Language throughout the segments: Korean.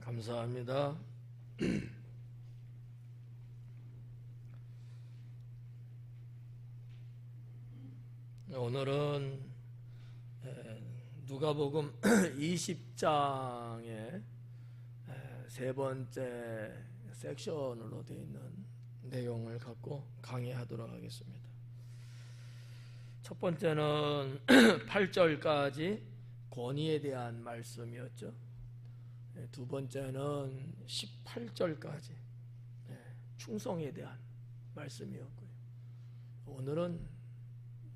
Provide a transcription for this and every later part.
감사합니다. 오늘은 누가복음 20장의 세 번째 섹션으로 되어 있는 내용을 갖고 강의하도록 하겠습니다. 첫 번째는 8절까지 권위에 대한 말씀이었죠. 두 번째는 18절까지 충성에 대한 말씀이었고요. 오늘은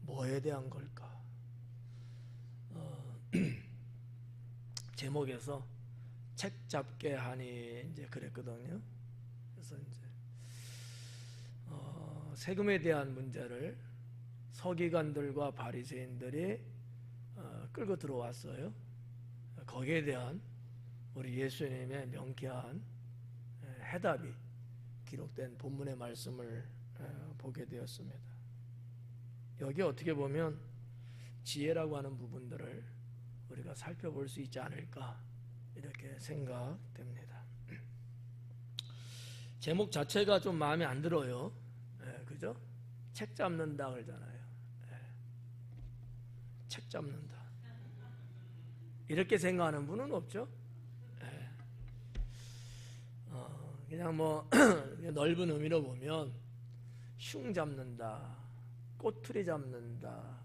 뭐에 대한 걸까? 제목에서 책 잡게 하니 이제 그랬거든요. 그래서 이제 세금에 대한 문제를 서기관들과 바리새인들이 끌고 들어왔어요. 거기에 대한 우리 예수님의 명쾌한 해답이 기록된 본문의 말씀을 보게 되었습니다. 여기 어떻게 보면 지혜라고 하는 부분들을 우리가 살펴볼 수 있지 않을까 이렇게 생각됩니다. 제목 자체가 좀 마음에 안 들어요. 그죠? 책 잡는다 그러잖아요. 책 잡는다. 이렇게 생각하는 분은 없죠? 그냥 뭐 넓은 의미로 보면 흉 잡는다, 꼬투리 잡는다,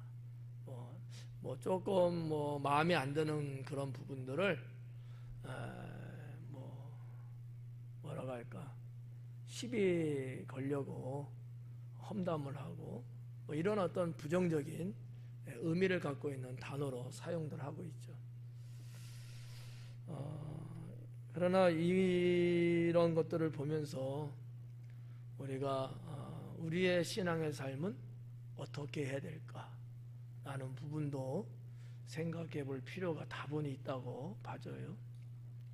뭐 조금 뭐 마음에 안 드는 그런 부분들을 뭐라고 할까, 시비 걸려고 험담을 하고 뭐 이런 어떤 부정적인 의미를 갖고 있는 단어로 사용들 하고 있죠. 그러나 이런 것들을 보면서 우리가 우리의 신앙의 삶은 어떻게 해야 될까 라는 부분도 생각해 볼 필요가 다분히 있다고 봐져요.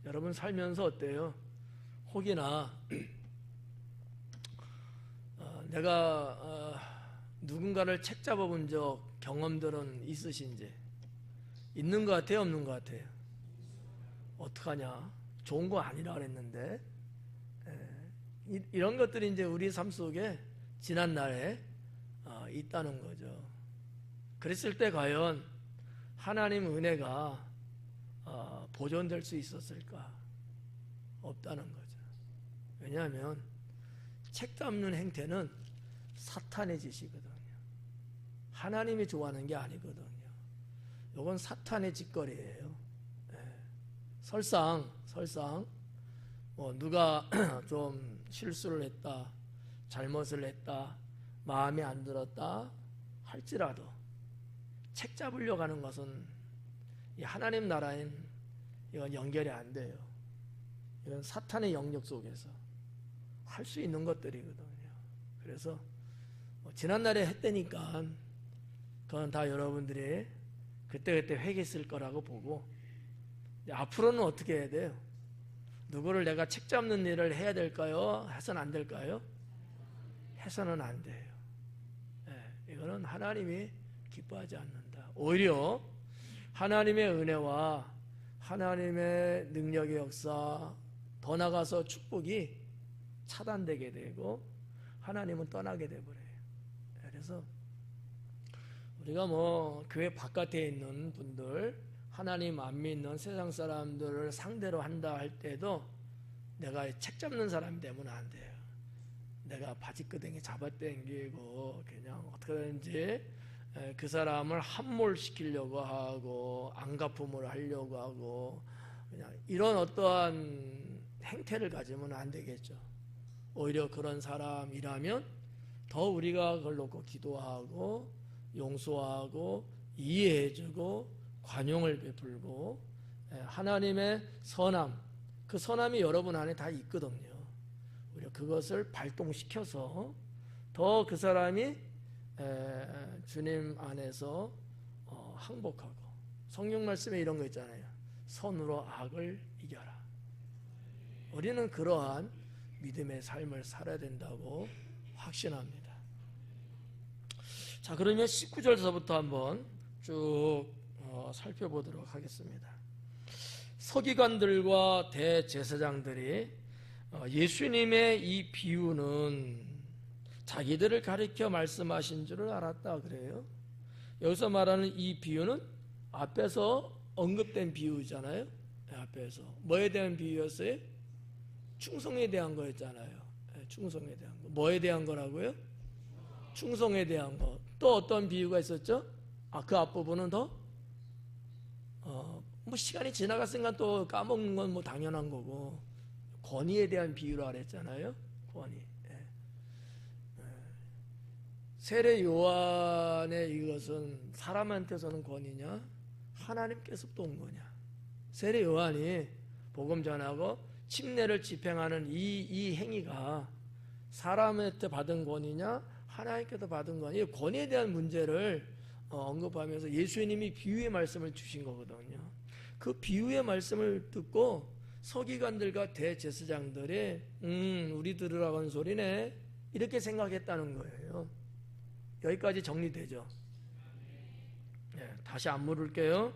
여러분 살면서 어때요? 혹이나 내가 누군가를 책 잡아본 적 경험들은 있으신지? 있는 것 같아요? 없는 것 같아요? 어떡하냐? 좋은 거 아니라 그랬는데 이런 것들이 이제 우리 삶 속에 지난 날에 있다는 거죠. 그랬을 때 과연 하나님 은혜가 보존될 수 있었을까? 없다는 거죠. 왜냐하면 책 잡는 행태는 사탄의 짓이거든요. 하나님이 좋아하는 게 아니거든요. 이건 사탄의 짓거리예요. 설상 뭐 누가 좀 실수를 했다, 잘못을 했다, 마음에 안 들었다 할지라도 책 잡으려고 하는 것은 이 하나님 나라엔 이건 연결이 안 돼요. 이건 사탄의 영역 속에서 할 수 있는 것들이거든요. 그래서 뭐 지난날에 했다니까 그건 다 여러분들이 그때그때 회개했을 거라고 보고, 앞으로는 어떻게 해야 돼요? 누구를 내가 책 잡는 일을 해야 될까요? 해서는 안 될까요? 해서는 안 돼요. 이거는 하나님이 기뻐하지 않는다. 오히려 하나님의 은혜와 하나님의 능력의 역사, 더 나가서 축복이 차단되게 되고 하나님은 떠나게 되버려요. 그래서 우리가 뭐 교회 바깥에 있는 분들, 하나님 안 믿는 세상 사람들을 상대로 한다 할 때도 내가 책 잡는 사람이 되면 안 돼요. 내가 바지끄댕이 잡아당기고 그냥 어떻게든지 그 사람을 함몰시키려고 하고 안갚음을 하려고 하고 그냥 이런 어떠한 행태를 가지면 안 되겠죠. 오히려 그런 사람이라면 더 우리가 그걸 놓고 기도하고 용서하고 이해해주고 관용을 베풀고 하나님의 선함, 그 선함이 여러분 안에 다 있거든요. 우리가 그것을 발동시켜서 더 그 사람이 주님 안에서 항복하고, 성경 말씀에 이런 거 있잖아요. 선으로 악을 이겨라. 우리는 그러한 믿음의 삶을 살아야 된다고 확신합니다. 자, 그러면 19절서부터 한번 쭉 살펴보도록 하겠습니다. 서기관들과 대제사장들이 예수님의 이 비유는 자기들을 가리켜 말씀하신 줄을 알았다 그래요. 여기서 말하는 이 비유는 앞에서 언급된 비유잖아요. 앞에서 뭐에 대한 비유였어요? 충성에 대한 거였잖아요. 충성에 대한 거. 뭐에 대한 거라고요? 충성에 대한 거. 또 어떤 비유가 있었죠? 그 앞부분은 더 뭐 시간이 지나갔으니까 또 까먹는 건 뭐 당연한 거고, 권위에 대한 비유라 그랬잖아요. 권위. 세례 요한의 이것은 사람한테서는 권위냐, 하나님께서부터 온 거냐? 세례 요한이 복음 전하고 침례를 집행하는 이 행위가 사람한테 받은 권위냐, 하나님께서 받은 권위? 권위에 대한 문제를 언급하면서 예수님이 비유의 말씀을 주신 거거든요. 그 비유의 말씀을 듣고 서기관들과 대제사장들이 우리 들으라고 하는 소리네, 이렇게 생각했다는 거예요. 여기까지 정리되죠? 다시 안 물을게요.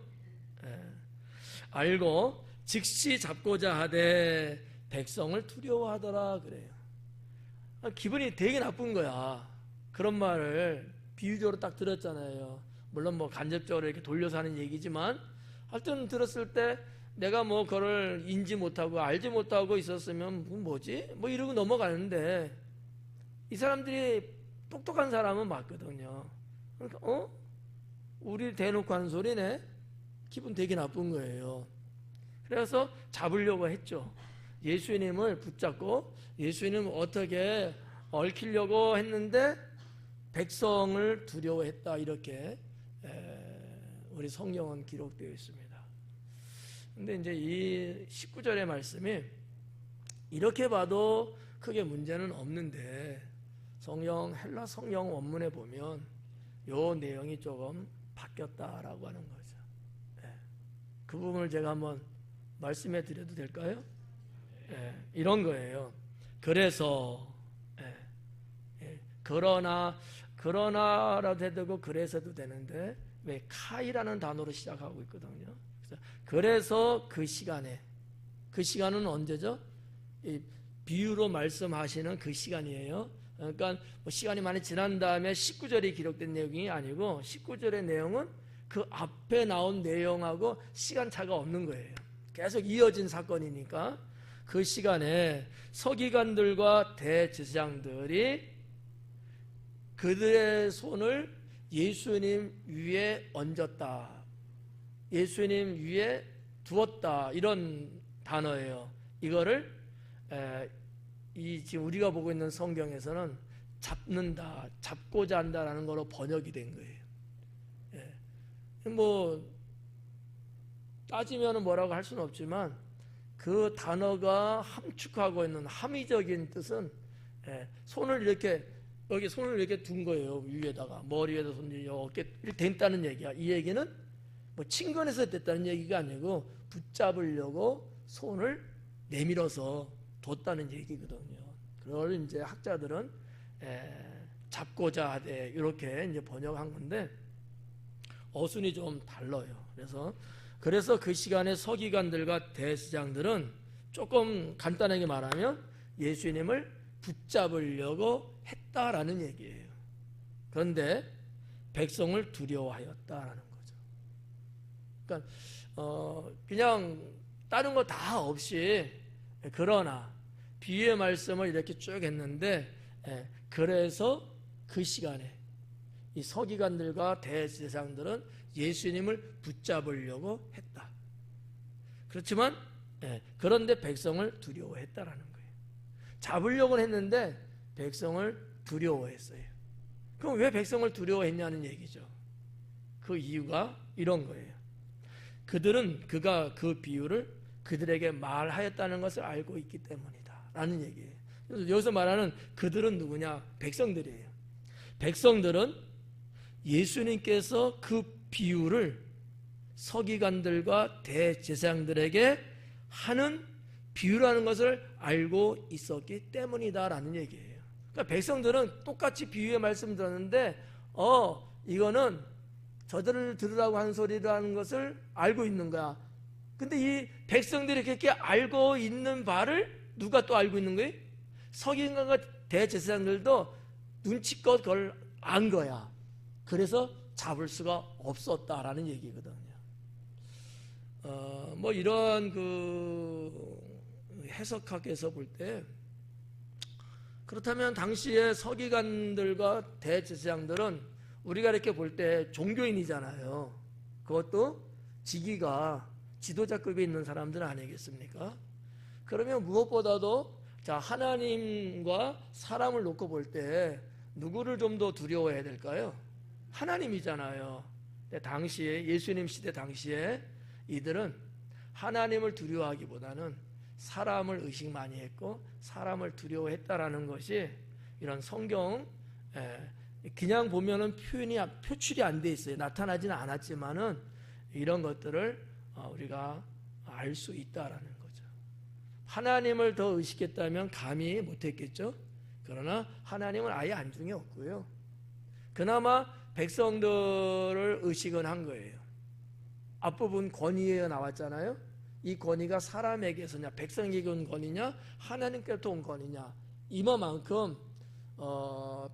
알고 즉시 잡고자 하되 백성을 두려워하더라 그래요. 기분이 되게 나쁜 거야. 그런 말을 비유적으로 딱 들었잖아요. 물론 뭐 간접적으로 이렇게 돌려서 하는 얘기지만, 하여튼 들었을 때 내가 뭐 그걸 인지 못하고 알지 못하고 있었으면 뭐지? 뭐 이러고 넘어가는데, 이 사람들이 똑똑한 사람은 맞거든요. 그러니까 우리 대놓고 하는 소리네? 기분 되게 나쁜 거예요. 그래서 잡으려고 했죠. 예수님을 붙잡고 예수님을 어떻게 얽히려고 했는데 백성을 두려워했다, 이렇게 우리 성경은 기록되어 있습니다. 근데 이제 이 19절의 말씀이 이렇게 봐도 크게 문제는 없는데, 헬라 성경 원문에 보면 요 내용이 조금 바뀌었다라고 하는 거죠. 그 부분을 제가 한번 말씀해 드려도 될까요? 이런 거예요. 그래서 그러나라도 해도 되고 그래서도 되는데 왜 카이라는 단어로 시작하고 있거든요. 그래서 그 시간은 언제죠? 이 비유로 말씀하시는 그 시간이에요. 그러니까 뭐 시간이 많이 지난 다음에 19절이 기록된 내용이 아니고 19절의 내용은 그 앞에 나온 내용하고 시간차가 없는 거예요. 계속 이어진 사건이니까 그 시간에 서기관들과 대제사장들이 그들의 손을 예수님 위에 얹었다, 예수님 위에 두었다, 이런 단어예요. 이거를 지금 우리가 보고 있는 성경에서는 잡는다, 잡고자 한다라는 거로 번역이 된 거예요. 뭐 따지면 뭐라고 할 수는 없지만 그 단어가 함축하고 있는 함의적인 뜻은 손을 이렇게, 여기 손을 이렇게 둔 거예요. 위에다가, 머리 위에다 손이 어깨 이렇게 됐다는 얘기야. 이 얘기는 뭐 친근해서 됐다는 얘기가 아니고 붙잡으려고 손을 내밀어서 뒀다는 얘기거든요. 그걸 이제 학자들은 잡고자 하되 이렇게 이제 번역한 건데 어순이 좀 달라요. 그래서 그 시간에 서기관들과 대제사장들은 조금 간단하게 말하면 예수님을 붙잡으려고 했다라는 얘기예요. 그런데 백성을 두려워하였다라는 거죠. 그러니까 그냥 다른 거 다 없이, 그러나 비유의 말씀을 이렇게 쭉 했는데, 그래서 그 시간에 이 서기관들과 대제사장들은 예수님을 붙잡으려고 했다. 그렇지만 그런데 백성을 두려워했다라는 거예요. 잡으려고는 했는데 백성을 두려워했어요. 그럼 왜 백성을 두려워했냐는 얘기죠. 그 이유가 이런 거예요. 그가 그 비유를 그들에게 말하였다는 것을 알고 있기 때문이다 라는 얘기예요. 그래서 여기서 말하는 그들은 누구냐? 백성들이에요. 백성들은 예수님께서 그 비유를 서기관들과 대제사장들에게 하는 비유라는 것을 알고 있었기 때문이다라는 얘기예요. 그러니까 백성들은 똑같이 비유의 말씀 들었는데 이거는 저들을 들으라고 하는 소리라는 것을 알고 있는 거야. 근데 이 백성들이 그렇게 알고 있는 바를 누가 또 알고 있는 거예요? 서기관과 대제사장들도 눈치껏 그걸 안 거야. 그래서 잡을 수가 없었다라는 얘기거든요. 뭐 이런 그 해석학에서 볼 때, 그렇다면 당시에 서기관들과 대제사장들은 우리가 이렇게 볼 때 종교인이잖아요. 그것도 직위가 지도자급에 있는 사람들 아니겠습니까? 그러면 무엇보다도 자, 하나님과 사람을 놓고 볼 때 누구를 좀 더 두려워해야 될까요? 하나님이잖아요. 당시에, 예수님 시대 당시에 이들은 하나님을 두려워하기보다는 사람을 의식 많이 했고 사람을 두려워했다라는 것이 이런 성경, 그냥 보면은 표출이 안 돼 있어요. 나타나지는 않았지만은 이런 것들을 우리가 알 수 있다라는 거죠. 하나님을 더 의식했다면 감히 못했겠죠. 그러나 하나님은 아예 안중에 없고요. 그나마 백성들을 의식은 한 거예요. 앞부분 권위에 나왔잖아요. 이 권위가 사람에게서냐, 백성에게 온 권위냐, 하나님께로부터 온 권위냐. 이만큼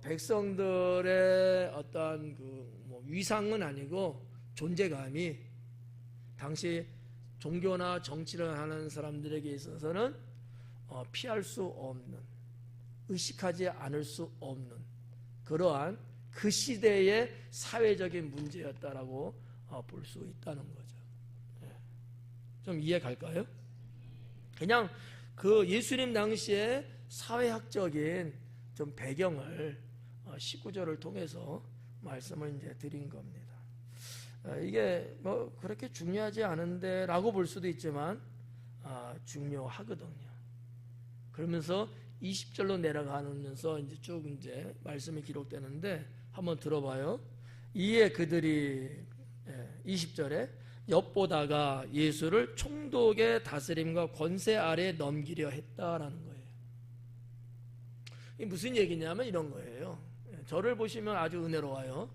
백성들의 어떤 뭐 위상은 아니고 존재감이 당시 종교나 정치를 하는 사람들에게 있어서는 피할 수 없는, 의식하지 않을 수 없는 그러한 그 시대의 사회적인 문제였다라고 볼 수 있다는 거죠. 좀 이해 갈까요? 그냥 그 예수님 당시에 사회학적인 좀 배경을 19절을 통해서 말씀을 이제 드린 겁니다. 이게 뭐 그렇게 중요하지 않은데 라고 볼 수도 있지만 중요하거든요. 그러면서 20절로 내려가면서 이제 쭉 이제 말씀이 기록되는데 한번 들어봐요. 이에 그들이 20절에 엿보다가 예수를 총독의 다스림과 권세 아래 넘기려 했다라는 거예요. 이게 무슨 얘기냐면 이런 거예요. 저를 보시면 아주 은혜로워요.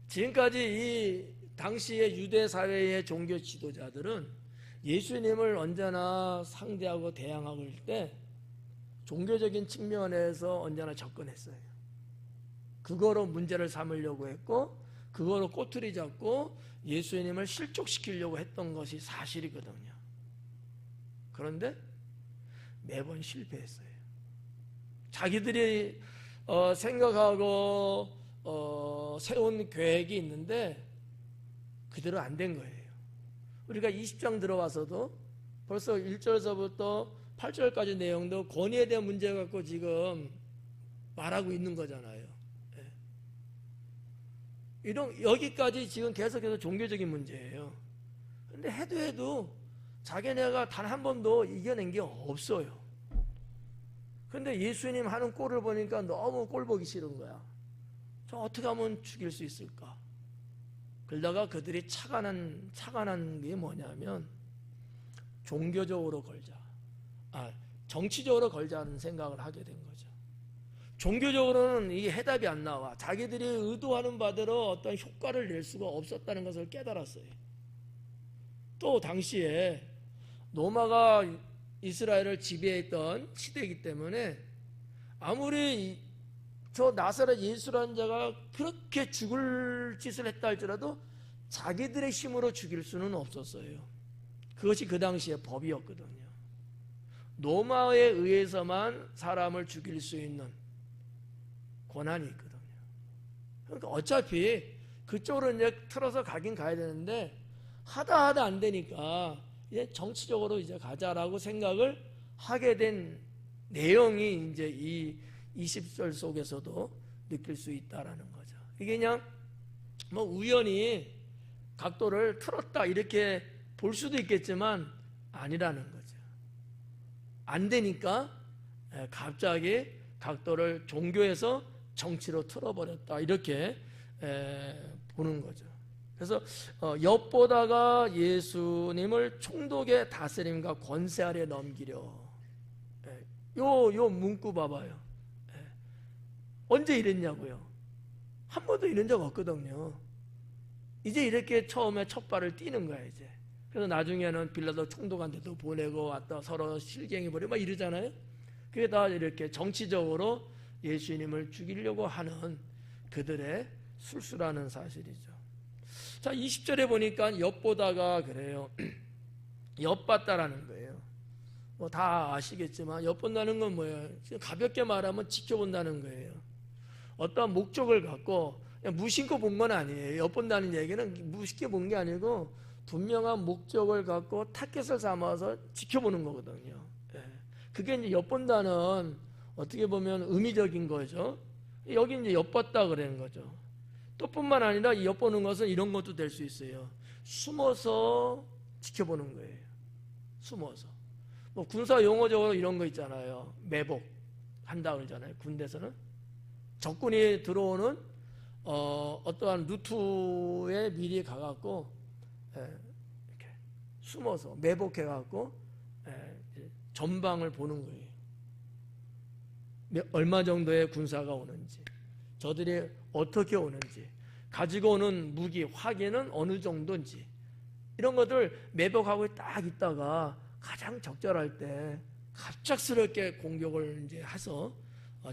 지금까지 이 당시의 유대 사회의 종교 지도자들은 예수님을 언제나 상대하고 대항하고 할 때 종교적인 측면에서 언제나 접근했어요. 그거로 문제를 삼으려고 했고 그거로 꼬투리 잡고 예수님을 실족시키려고 했던 것이 사실이거든요. 그런데 매번 실패했어요. 자기들이 생각하고 세운 계획이 있는데 그대로 안 된 거예요. 우리가 20장 들어와서도 벌써 1절에서부터 8절까지 내용도 권위에 대한 문제 갖고 지금 말하고 있는 거잖아요. 여기까지 지금 계속해서 종교적인 문제예요. 근데 해도 자기네가 단 한 번도 이겨낸 게 없어요. 근데 예수님 하는 꼴을 보니까 너무 꼴 보기 싫은 거야. 저 어떻게 하면 죽일 수 있을까? 그러다가 그들이 착안한 게 뭐냐면 종교적으로 걸자. 정치적으로 걸자는 생각을 하게 된 거죠. 종교적으로는 이 해답이 안 나와. 자기들이 의도하는 바대로 어떤 효과를 낼 수가 없었다는 것을 깨달았어요. 또 당시에 로마가 이스라엘을 지배했던 시대이기 때문에 아무리 저 나사렛 예수라는 자가 그렇게 죽을 짓을 했다 할지라도 자기들의 힘으로 죽일 수는 없었어요. 그것이 그 당시의 법이었거든요. 로마에 의해서만 사람을 죽일 수 있는 권한이 있거든요. 그러니까 어차피 그쪽으로 이제 틀어서 가긴 가야 되는데 하다 안 되니까 이제 정치적으로 이제 가자라고 생각을 하게 된 내용이 이제 이 20절 속에서도 느낄 수 있다라는 거죠. 이게 그냥 뭐 우연히 각도를 틀었다 이렇게 볼 수도 있겠지만 아니라는 거죠. 안 되니까 갑자기 각도를 종교에서 정치로 틀어버렸다 이렇게 보는 거죠. 그래서 엿보다가 예수님을 총독의 다스림과 권세 아래 넘기려. 요 문구 봐봐요. 언제 이랬냐고요? 한 번도 이런 적 없거든요. 이제 이렇게 처음에 첫 발을 띄는 거야 이제. 그래서 나중에는 빌라도 총독한테도 보내고 왔다 서로 실갱이 벌이고 막 이러잖아요. 그게 다 이렇게 정치적으로 예수님을 죽이려고 하는 그들의 술수라는 사실이죠. 자, 20절에 보니까 엿보다가 그래요. 엿봤다라는 거예요. 뭐 다 아시겠지만 엿본다는 건 뭐예요? 가볍게 말하면 지켜본다는 거예요. 어떤 목적을 갖고 그냥 무심코 본 건 아니에요. 엿본다는 얘기는 무심코 본 게 아니고 분명한 목적을 갖고 타켓을 삼아서 지켜보는 거거든요. 그게 이제 엿본다는 어떻게 보면 의미적인 거죠. 여기 이제 엿봤다 그러는 거죠. 또 뿐만 아니라 이 엿보는 것은 이런 것도 될 수 있어요. 숨어서 지켜보는 거예요. 숨어서. 뭐 군사 용어적으로 이런 거 있잖아요. 매복 한다 그러잖아요. 군대에서는 적군이 들어오는 어떠한 루트에 미리 가갖고 이렇게 숨어서 매복해갖고 전방을 보는 거예요. 얼마 정도의 군사가 오는지, 저들이 어떻게 오는지, 가지고 오는 무기, 화기는 어느 정도인지 이런 것들 매복하고 딱 있다가 가장 적절할 때 갑작스럽게 공격을 이제 해서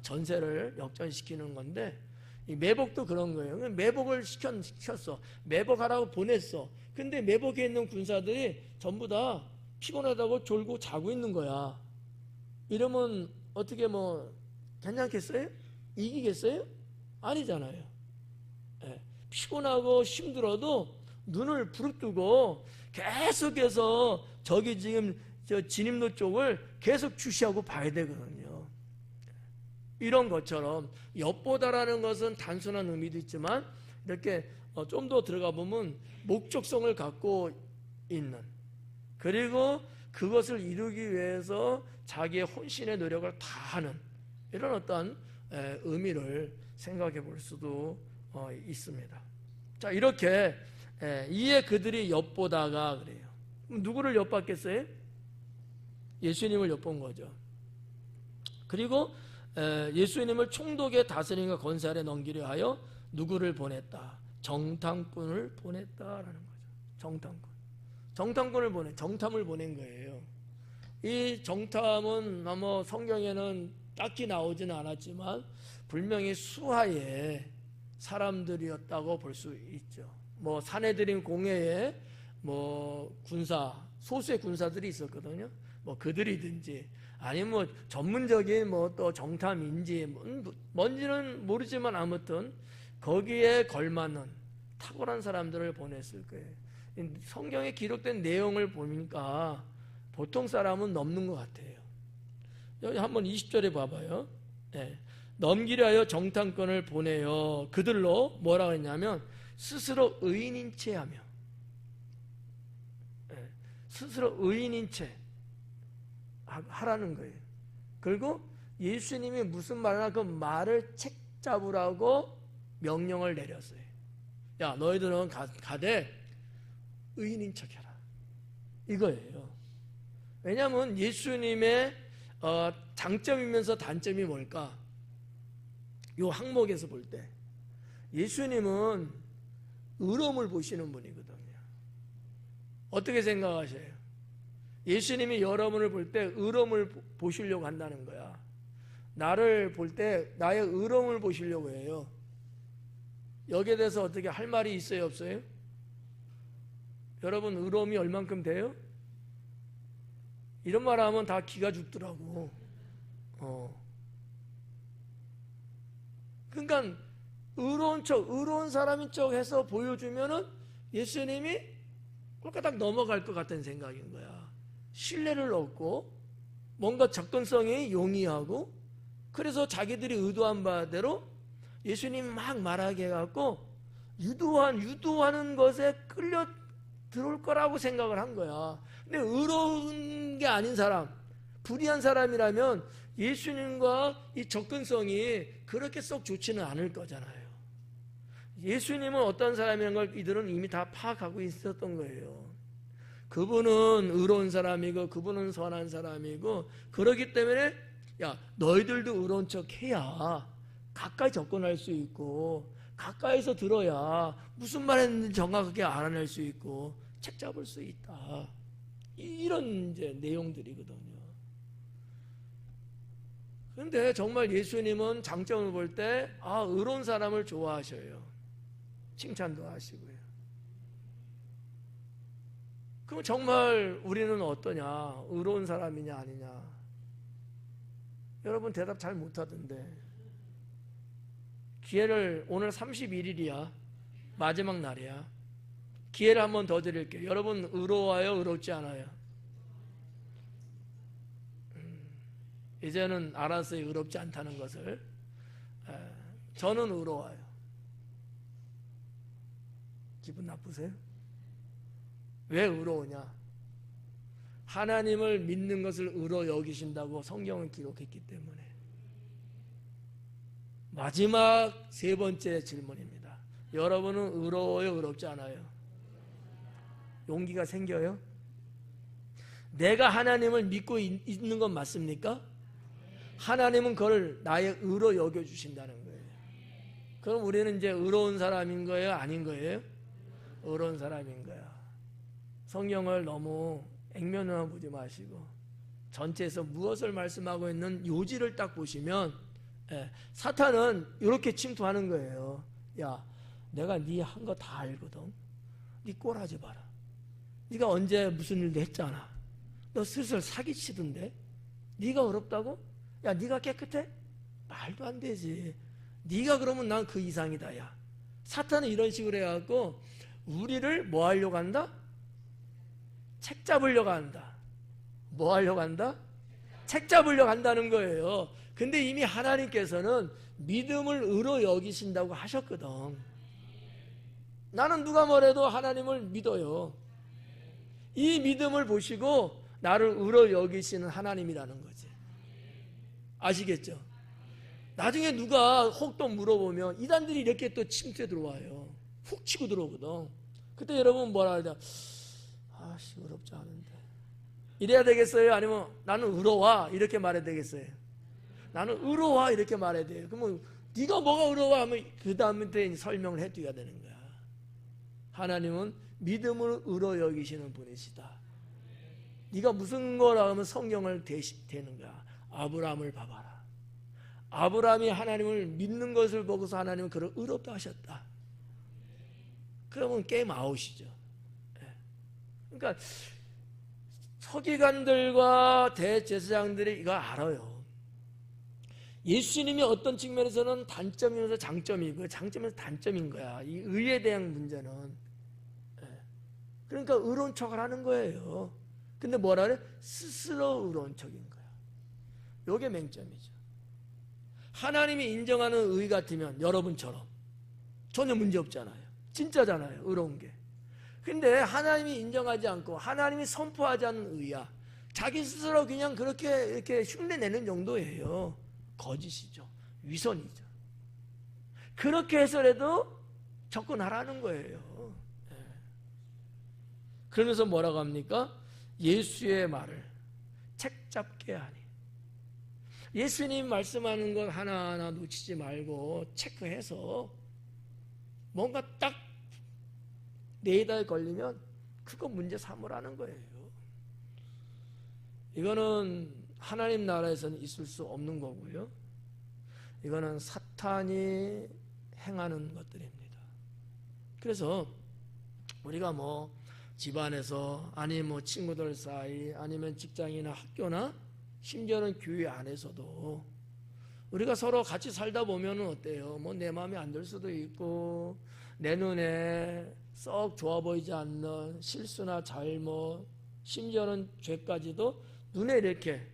전세를 역전시키는 건데 이 매복도 그런 거예요. 매복을 시켰어. 매복하라고 보냈어. 근데 매복해 있는 군사들이 전부 다 피곤하다고 졸고 자고 있는 거야. 이러면 어떻게 뭐 괜찮겠어요? 이기겠어요? 아니잖아요. 피곤하고 힘들어도 눈을 부릅뜨고 계속해서 저기 지금 저 진입로 쪽을 계속 주시하고 봐야 되거든요. 이런 것처럼 엿보다라는 것은 단순한 의미도 있지만 이렇게 좀 더 들어가 보면 목적성을 갖고 있는, 그리고 그것을 이루기 위해서 자기의 혼신의 노력을 다하는 이런 어떤 의미를 생각해 볼 수도 있습니다. 자, 이렇게 이에 그들이 엿보다가 그래요. 누구를 엿봤겠어요? 예수님을 엿본 거죠. 그리고 예수님을 총독의 다스림과 권세 아래 넘기려 하여 누구를 보냈다? 정탐꾼을 보냈다라는 거죠. 정탐꾼을 정탐을 보낸 거예요. 이 정탐은 뭐 성경에는 딱히 나오지는 않았지만 분명히 수하의 사람들이었다고 볼 수 있죠. 뭐 사내들인 공회에 뭐 군사, 소수의 군사들이 있었거든요. 뭐 그들이든지 아니면 뭐 전문적인 뭐 또 정탐인지 뭔지는 모르지만 아무튼 거기에 걸맞는 탁월한 사람들을 보냈을 거예요. 성경에 기록된 내용을 보니까 보통 사람은 넘는 것 같아요. 여기 한번 20절에 봐봐요. 넘기려 하여 정탐꾼을 보내요. 그들로 뭐라고 했냐면 스스로 의인인 채 하며, 스스로 의인인 채 하라는 거예요. 그리고 예수님이 무슨 말을 하나 그 말을 책 잡으라고 명령을 내렸어요. 야, 너희들은 가되 의인인 척해라. 이거예요. 왜냐하면 예수님의 장점이면서 단점이 뭘까? 이 항목에서 볼 때 예수님은 의로움을 보시는 분이거든요. 어떻게 생각하세요? 예수님이 여러분을 볼 때 의로움을 보시려고 한다는 거야. 나를 볼 때 나의 의로움을 보시려고 해요. 여기에 대해서 어떻게 할 말이 있어요, 없어요? 여러분 의로움이 얼만큼 돼요? 이런 말 하면 다 기가 죽더라고. 그러니까 의로운 사람인 척 해서 보여주면은 예수님이 꼴까딱 넘어갈 것 같은 생각인 거야. 신뢰를 얻고 뭔가 접근성이 용이하고, 그래서 자기들이 의도한 바대로 예수님 막 말하게 해갖고 유도하는 것에 끌려 들어올 거라고 생각을 한 거야. 근데 의로운 게 아닌 사람, 불의한 사람이라면 예수님과 이 접근성이 그렇게 썩 좋지는 않을 거잖아요. 예수님은 어떤 사람이라는 걸 이들은 이미 다 파악하고 있었던 거예요. 그분은 의로운 사람이고 그분은 선한 사람이고, 그렇기 때문에 야, 너희들도 의로운 척 해야 가까이 접근할 수 있고 가까이서 들어야 무슨 말 했는지 정확하게 알아낼 수 있고 책 잡을 수 있다. 이런 이제 내용들이거든요. 그런데 정말 예수님은 장점을 볼 때 의로운 사람을 좋아하셔요. 칭찬도 하시고요. 그럼 정말 우리는 어떠냐? 의로운 사람이냐 아니냐? 여러분 대답 잘 못하던데. 기회를, 오늘 31일이야. 마지막 날이야. 기회를 한 번 더 드릴게요. 여러분 의로워요? 의롭지 않아요? 이제는 알았어요. 의롭지 않다는 것을. 저는 의로워요. 기분 나쁘세요? 왜 의로우냐? 하나님을 믿는 것을 의로 여기신다고 성경은 기록했기 때문에. 마지막 세 번째 질문입니다. 여러분은 의로워요? 의롭지 않아요? 용기가 생겨요? 내가 하나님을 믿고 있는 건 맞습니까? 하나님은 그걸 나의 의로 여겨주신다는 거예요. 그럼 우리는 이제 의로운 사람인 거예요? 아닌 거예요? 의로운 사람인 거야. 성경을 너무 액면으로만 보지 마시고 전체에서 무엇을 말씀하고 있는 요지를 딱 보시면 사탄은 이렇게 침투하는 거예요. 야, 내가 네 한 거 다 알거든. 네 꼴하지 마라. 네가 언제 무슨 일도 했잖아. 너 슬슬 사기치던데. 네가 어렵다고? 야, 네가 깨끗해? 말도 안 되지. 네가 그러면 난 그 이상이다. 야, 사탄은 이런 식으로 해갖고 우리를 뭐 하려고 한다? 책 잡으려고 한다. 뭐 하려고 한다? 책 잡으려고 한다는 거예요. 근데 이미 하나님께서는 믿음을 의로 여기신다고 하셨거든. 나는 누가 뭐래도 하나님을 믿어요. 이 믿음을 보시고 나를 의로 여기시는 하나님이라는 거지. 아시겠죠? 나중에 누가 혹 또 물어보면 이단들이 이렇게 또 침투해 들어와요. 훅 치고 들어오거든. 그때 여러분 뭐라 하냐? 의롭지 않은데. 이래야 되겠어요? 아니면 나는 의로워 이렇게 말해야 되겠어요? 나는 의로워 이렇게 말해야 돼요. 그러면 네가 뭐가 의로워 하면 그 다음에 설명을 해줘야 되는 거야. 하나님은 믿음을 의로 여기시는 분이시다. 네가 무슨 거라 하면 성경을 대는 거야. 아브라함을 봐봐라. 아브라함이 하나님을 믿는 것을 보고서 하나님은 그를 의롭다 하셨다. 그러면 게임 아웃이죠. 그러니까 서기관들과 대제사장들이 이거 알아요. 예수님이 어떤 측면에서는 단점이면서 장점이고 장점에서 단점인 거야. 이 의에 대한 문제는. 그러니까 의로운 척을 하는 거예요. 근데 뭐라 그래? 스스로 의로운 척인 거야. 이게 맹점이죠. 하나님이 인정하는 의 같으면 여러분처럼 전혀 문제 없잖아요. 진짜잖아요. 의로운 게. 근데 하나님이 인정하지 않고 하나님이 선포하지 않는 의야. 자기 스스로 그냥 그렇게 이렇게 흉내내는 정도예요. 거짓이죠. 위선이죠. 그렇게 해서라도 접근하라는 거예요. 그러면서 뭐라고 합니까? 예수의 말을 책 잡게 하니. 예수님 말씀하는 것 하나하나 놓치지 말고 체크해서 뭔가 딱 레이더에 걸리면 그거 문제 삼으라는 거예요. 이거는 하나님 나라에서는 있을 수 없는 거고요. 이거는 사탄이 행하는 것들입니다. 그래서 우리가 뭐 집안에서 아니 뭐 친구들 사이 아니면 직장이나 학교나 심지어는 교회 안에서도 우리가 서로 같이 살다 보면 어때요? 뭐 내 마음에 안 들 수도 있고 내 눈에 썩 좋아 보이지 않는 실수나 잘못 심지어는 죄까지도 눈에 이렇게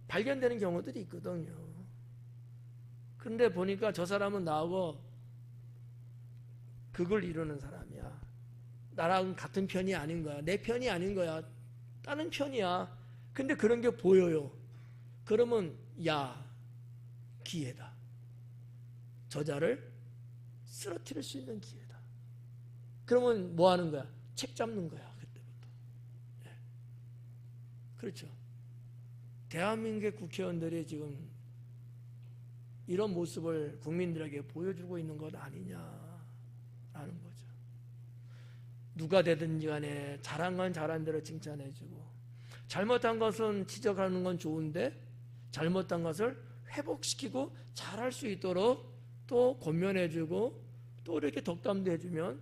발견되는 경우들이 있거든요. 근데 보니까 저 사람은 나하고 극을 이루는 사람이야. 나랑 같은 편이 아닌 거야. 내 편이 아닌 거야. 다른 편이야. 근데 그런 게 보여요. 그러면 야, 기회다. 저자를 쓰러뜨릴 수 있는 기회다. 그러면 뭐 하는 거야? 책 잡는 거야. 그때부터. 네. 그렇죠. 대한민국의 국회의원들이 지금 이런 모습을 국민들에게 보여주고 있는 것 아니냐라는 거죠. 누가 되든지 간에 잘한 건 잘한 대로 칭찬해주고, 잘못한 것은 지적하는 건 좋은데 잘못한 것을 회복시키고 잘할 수 있도록 또 권면해주고 또 이렇게 덕담도 해주면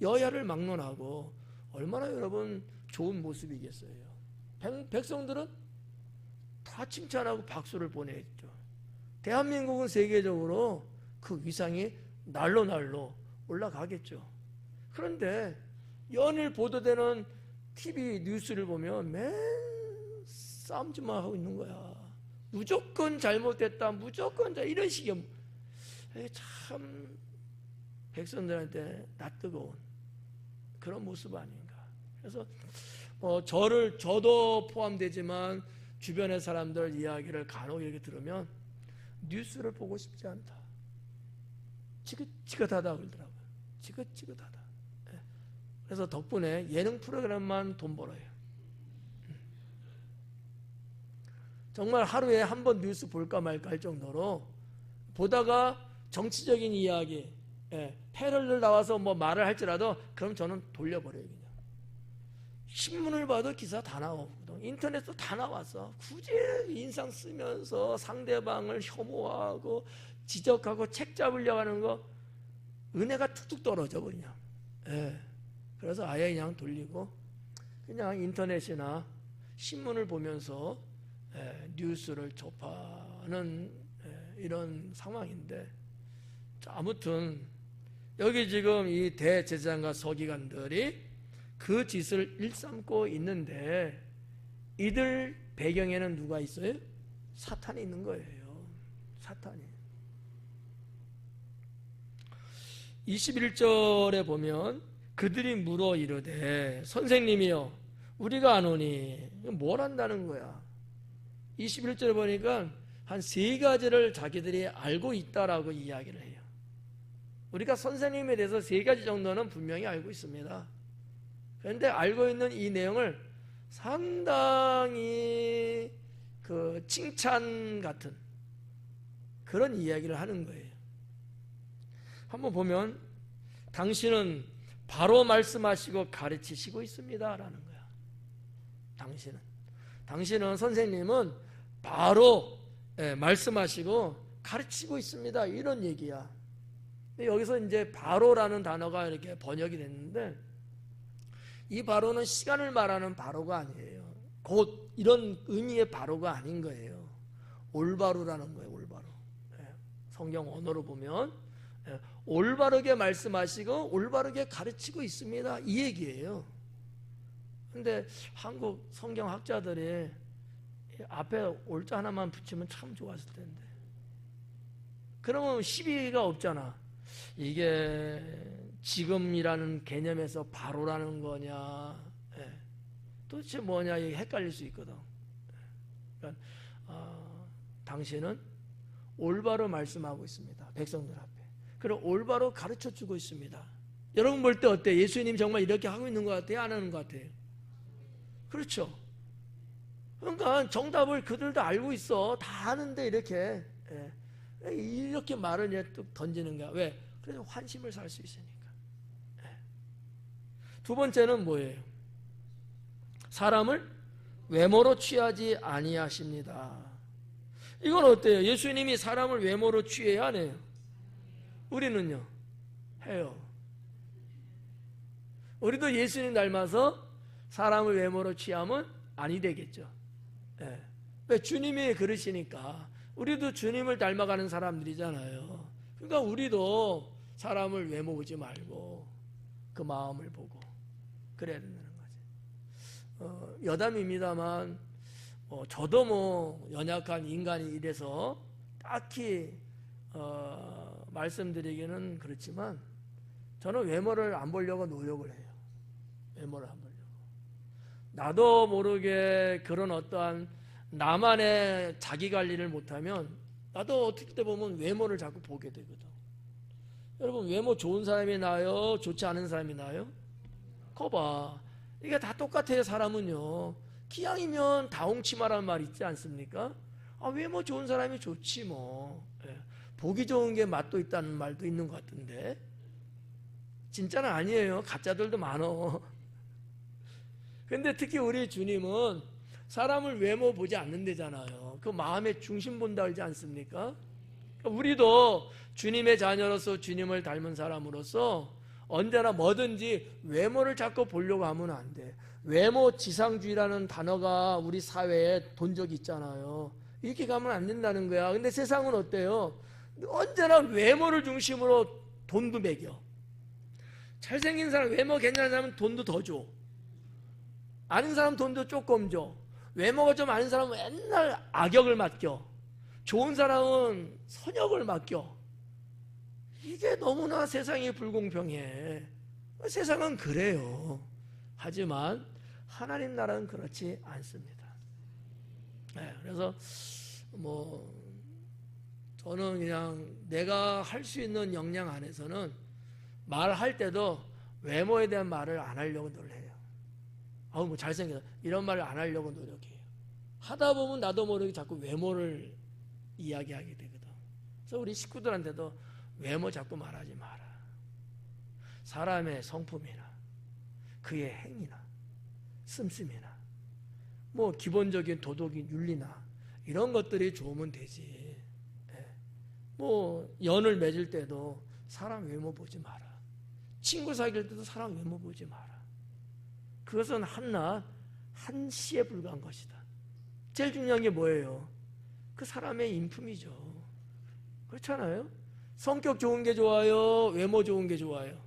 여야를 막론하고 얼마나 여러분 좋은 모습이겠어요. 백성들은 다 칭찬하고 박수를 보내죠. 대한민국은 세계적으로 그 위상이 날로 날로 올라가겠죠. 그런데 연일 보도되는 TV 뉴스를 보면 맨 싸움질만 하고 있는 거야. 무조건 잘못됐다, 무조건 이런 식의, 참 백성들한테 낯뜨거운 그런 모습 아닌가. 그래서 저도 포함되지만 주변의 사람들 이야기를 간혹 이렇게 들으면 뉴스를 보고 싶지 않다, 지긋지긋하다 그러더라고요. 지긋지긋하다. 그래서 덕분에 예능 프로그램만 돈 벌어요. 정말 하루에 한 번 뉴스 볼까 말까 할 정도로 보다가 정치적인 이야기, 패널들 나와서 뭐 말을 할지라도 그럼 저는 돌려버려요. 그냥 신문을 봐도 기사 다 나오거든. 인터넷도 다 나왔어. 굳이 인상 쓰면서 상대방을 혐오하고 지적하고 책 잡으려고 하는 거 은혜가 툭툭 떨어져 그냥. 그래서 아예 그냥 돌리고 그냥 인터넷이나 신문을 보면서 뉴스를 접하는 이런 상황인데, 아무튼 여기 지금 이 대제사장과 서기관들이 그 짓을 일삼고 있는데 이들 배경에는 누가 있어요? 사탄이 있는 거예요. 사탄이. 21절에 보면 그들이 물어 이르되 선생님이여 우리가 아노니, 뭘 한다는 거야. 21절에 보니까 한 3가지를 자기들이 알고 있다라고 이야기를 해요. 우리가 선생님에 대해서 3가지 정도는 분명히 알고 있습니다. 그런데 알고 있는 이 내용을 상당히 그 칭찬 같은 그런 이야기를 하는 거예요. 한번 보면 당신은 바로 말씀하시고 가르치시고 있습니다 라는 거야. 당신은 선생님은 바로 말씀하시고 가르치고 있습니다 이런 얘기야. 여기서 이제 바로라는 단어가 이렇게 번역이 됐는데 이 바로는 시간을 말하는 바로가 아니에요. 곧 이런 의미의 바로가 아닌 거예요. 올바로라는 거예요. 올바로. 성경 언어로 보면 올바르게 말씀하시고 올바르게 가르치고 있습니다 이 얘기예요. 근데 한국 성경학자들이 앞에 올자 하나만 붙이면 참 좋았을 텐데, 그러면 시비가 없잖아. 이게 지금이라는 개념에서 바로라는 거냐, 도대체 뭐냐, 이게 헷갈릴 수 있거든. 그러니까 당신은 올바로 말씀하고 있습니다 백성들 앞에. 그리고 올바로 가르쳐주고 있습니다. 여러분 볼 때 어때요? 예수님 정말 이렇게 하고 있는 것 같아요? 안 하는 것 같아요? 그렇죠. 그러니까 정답을 그들도 알고 있어. 다 아는데 이렇게 말을 이제 뚝 던지는 거야. 왜? 그래서 환심을 살 수 있으니까. 두 번째는 뭐예요? 사람을 외모로 취하지 아니하십니다. 이건 어때요? 예수님이 사람을 외모로 취해야 안 해요? 우리는요? 해요. 우리도 예수님 닮아서 사람을 외모로 취하면 아니 되겠죠. 왜? 주님이 그러시니까. 우리도 주님을 닮아가는 사람들이잖아요. 그러니까 우리도 사람을 외모 보지 말고 그 마음을 보고 그래야 된다는 거지. 여담입니다만 저도 뭐 연약한 인간이 이래서 딱히 말씀드리기는 그렇지만 저는 외모를 안 보려고 노력을 해요. 외모를 안 보려고. 나도 모르게 그런 어떠한 나만의 자기 관리를 못하면 나도 어떻게 때 보면 외모를 자꾸 보게 되거든. 여러분 외모 좋은 사람이 나아요? 좋지 않은 사람이 나아요? 거봐. 이게 다 똑같아요. 사람은요. 기왕이면 다홍치마라는 말 있지 않습니까? 외모 좋은 사람이 좋지 뭐. 예. 보기 좋은 게 맛도 있다는 말도 있는 것 같은데 진짜는 아니에요. 가짜들도 많어. 근데 특히 우리 주님은 사람을 외모 보지 않는다잖아요. 그 마음의 중심 본다 그러지 않습니까? 우리도 주님의 자녀로서 주님을 닮은 사람으로서 언제나 뭐든지 외모를 자꾸 보려고 하면 안 돼. 외모 지상주의라는 단어가 우리 사회에 돈 적이 있잖아요. 이렇게 가면 안 된다는 거야. 근데 세상은 어때요? 언제나 외모를 중심으로 돈도 매겨. 잘생긴 사람, 외모 괜찮은 사람은 돈도 더 줘. 아는 사람 돈도 조금 줘. 외모가 좀 아는 사람은 맨날 악역을 맡겨. 좋은 사람은 선역을 맡겨. 이게 너무나 세상이 불공평해. 세상은 그래요. 하지만 하나님 나라는 그렇지 않습니다. 네, 그래서 저는 그냥 내가 할 수 있는 역량 안에서는 말할 때도 외모에 대한 말을 안 하려고 노력해요. 잘생겼다 이런 말을 안 하려고 노력해요. 하다 보면 나도 모르게 자꾸 외모를 이야기하게 되거든. 그래서 우리 식구들한테도 외모 자꾸 말하지 마라. 사람의 성품이나 그의 행위나 씀씀이나 기본적인 도덕인 윤리나 이런 것들이 좋으면 되지. 연을 맺을 때도 사람 외모 보지 마라. 친구 사귈 때도 사람 외모 보지 마라. 그것은 한시에 불과한 것이다. 제일 중요한 게 뭐예요? 그 사람의 인품이죠. 그렇잖아요? 성격 좋은 게 좋아요? 외모 좋은 게 좋아요?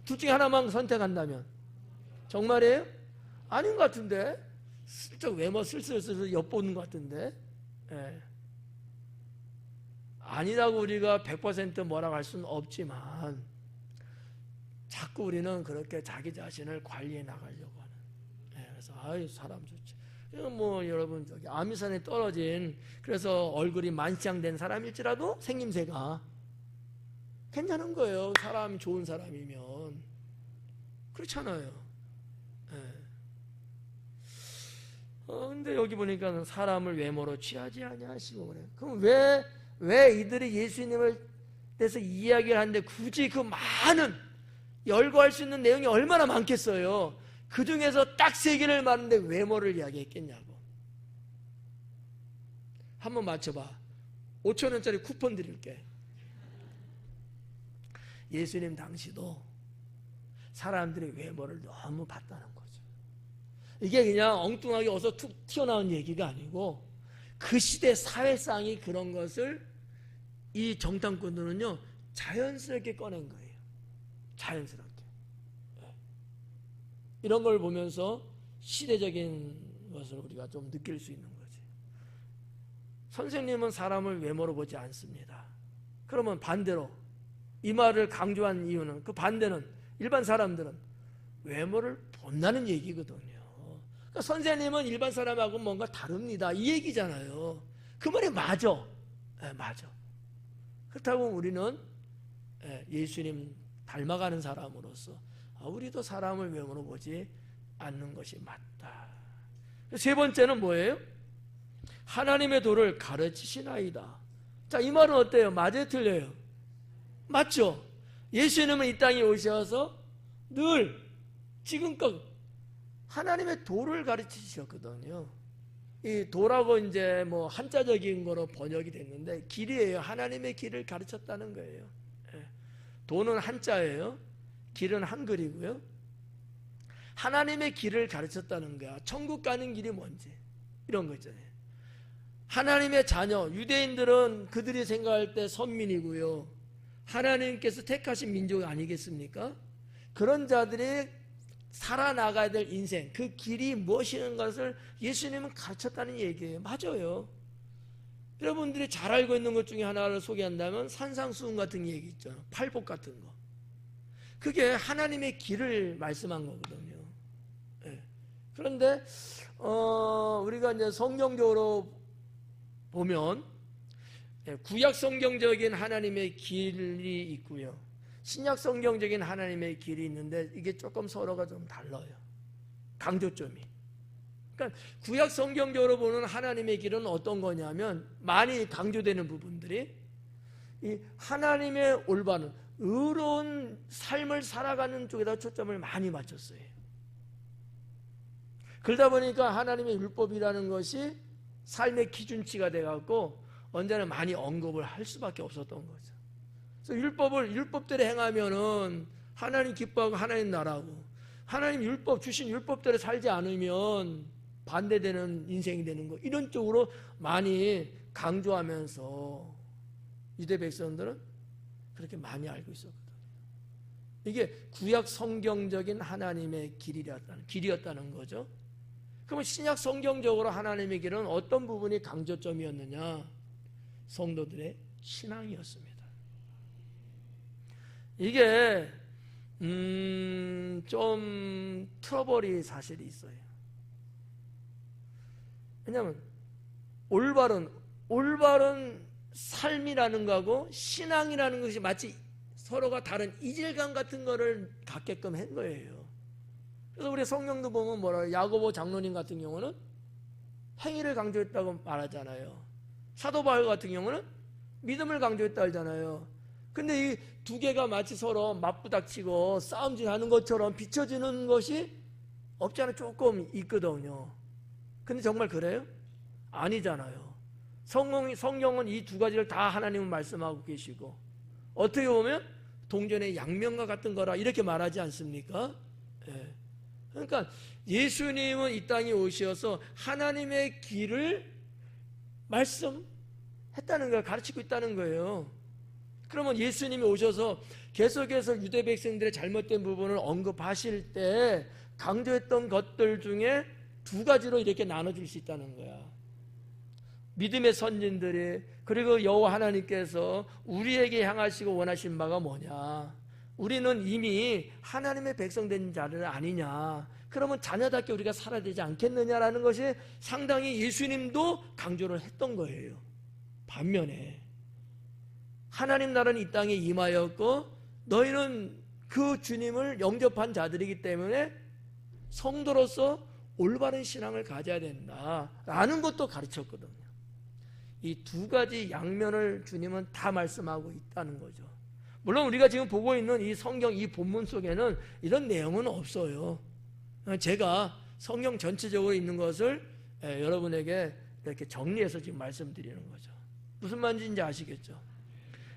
둘 중에 하나만 선택한다면 정말이에요? 아닌 것 같은데? 슬쩍 외모 슬슬 엿보는 것 같은데? 예. 아니라고 우리가 100% 뭐라고 할 수는 없지만 자꾸 우리는 그렇게 자기 자신을 관리해 나가려고 하는. 예. 그래서 사람 좋지. 여러분 아미산에 떨어진 그래서 얼굴이 만시장된 사람일지라도 생김새가 괜찮은 거예요. 사람 좋은 사람이면. 그렇잖아요. 예. 근데 여기 보니까 사람을 외모로 취하지 아니하시고 그래. 그럼 왜 이들이 예수님을 대해서 이야기를 하는데 굳이 그 많은 열거할 수 있는 내용이 얼마나 많겠어요. 그 중에서 딱 3개를 말하는데 외모를 이야기했겠냐고. 한번 맞춰봐. 5,000원짜리 쿠폰 드릴게. 예수님 당시도 사람들이 외모를 너무 봤다는 거죠. 이게 그냥 엉뚱하게 어서 툭 튀어나온 얘기가 아니고 그 시대 사회상이 그런 것을 이 정탐꾼들은요 자연스럽게 꺼낸 거예요. 자연스럽게. 이런 걸 보면서 시대적인 것을 우리가 좀 느낄 수 있는 거지. 선생님은 사람을 외모로 보지 않습니다. 그러면 반대로 이 말을 강조한 이유는 그 반대는 일반 사람들은 외모를 본다는 얘기거든요. 그러니까 선생님은 일반 사람하고 뭔가 다릅니다. 이 얘기잖아요. 그 말이 맞아. 맞아. 그렇다고 우리는 예수님 닮아가는 사람으로서 우리도 사람을 외모로 보지 않는 것이 맞다. 3번째는 뭐예요? 하나님의 도를 가르치시나이다. 자, 이 말은 어때요? 맞아요? 틀려요? 맞죠? 예수님은 이 땅에 오셔서 늘 지금껏 하나님의 도를 가르치셨거든요. 이 도라고 이제 한자적인 거로 번역이 됐는데 길이에요. 하나님의 길을 가르쳤다는 거예요. 도는 한자예요. 길은 한글이고요. 하나님의 길을 가르쳤다는 거야. 천국 가는 길이 뭔지 이런 거 있잖아요. 하나님의 자녀 유대인들은 그들이 생각할 때 선민이고요. 하나님께서 택하신 민족 아니겠습니까? 그런 자들이 살아나가야 될 인생 그 길이 무엇이라는 것을 예수님은 가르쳤다는 얘기예요. 맞아요. 여러분들이 잘 알고 있는 것 중에 하나를 소개한다면 산상수훈 같은 얘기 있죠. 팔복 같은 거. 그게 하나님의 길을 말씀한 거거든요. 그런데 우리가 이제 성경적으로 보면 구약 성경적인 하나님의 길이 있고요. 신약 성경적인 하나님의 길이 있는데 이게 조금 서로가 좀 달라요. 강조점이. 그러니까 구약 성경적으로 보는 하나님의 길은 어떤 거냐면 많이 강조되는 부분들이 이 하나님의 올바른 의로운 삶을 살아가는 쪽에다 초점을 많이 맞췄어요. 그러다 보니까 하나님의 율법이라는 것이 삶의 기준치가 돼갖고 언제나 많이 언급을 할 수밖에 없었던 거죠. 그래서 율법대로 행하면은 하나님 기뻐하고 하나님 나라고, 하나님 율법 주신 율법대로 살지 않으면 반대되는 인생이 되는 거, 이런 쪽으로 많이 강조하면서 유대 백성들은 그렇게 많이 알고 있었거든요. 이게 구약 성경적인 하나님의 길이었다는 거죠. 그러면 신약 성경적으로 하나님의 길은 어떤 부분이 강조점이었느냐? 성도들의 신앙이었습니다. 이게 좀 트러블이 사실이 있어요. 왜냐하면 올바른 삶이라는 거하고 신앙이라는 것이 마치 서로가 다른 이질감 같은 거를 갖게끔 한 거예요. 그래서 우리 성경도 보면 뭐라, 야고보 장로님 같은 경우는 행위를 강조했다고 말하잖아요. 사도 바울 같은 경우는 믿음을 강조했다 하잖아요. 근데 이 두 개가 마치 서로 맞부닥치고 싸움질하는 것처럼 비춰지는 것이 없지 않아 조금 있거든요. 근데 정말 그래요? 아니잖아요. 성경은 이 두 가지를 다 하나님은 말씀하고 계시고, 어떻게 보면 동전의 양면과 같은 거라 이렇게 말하지 않습니까? 예. 그러니까 예수님은 이 땅에 오셔서 하나님의 길을 말씀했다는 걸 가르치고 있다는 거예요. 그러면 예수님이 오셔서 계속해서 유대 백성들의 잘못된 부분을 언급하실 때 강조했던 것들 중에 두 가지로 이렇게 나눠줄 수 있다는 거야. 믿음의 선진들이, 그리고 여호와 하나님께서 우리에게 향하시고 원하신 바가 뭐냐? 우리는 이미 하나님의 백성 된 자들 아니냐? 그러면 자녀답게 우리가 살아야 되지 않겠느냐라는 것이 상당히 예수님도 강조를 했던 거예요. 반면에 하나님 나라는 이 땅에 임하였고 너희는 그 주님을 영접한 자들이기 때문에 성도로서 올바른 신앙을 가져야 된다라는 것도 가르쳤거든요. 이 두 가지 양면을 주님은 다 말씀하고 있다는 거죠. 물론 우리가 지금 보고 있는 이 성경 이 본문 속에는 이런 내용은 없어요. 제가 성경 전체적으로 있는 것을 여러분에게 이렇게 정리해서 지금 말씀드리는 거죠. 무슨 말인지 아시겠죠?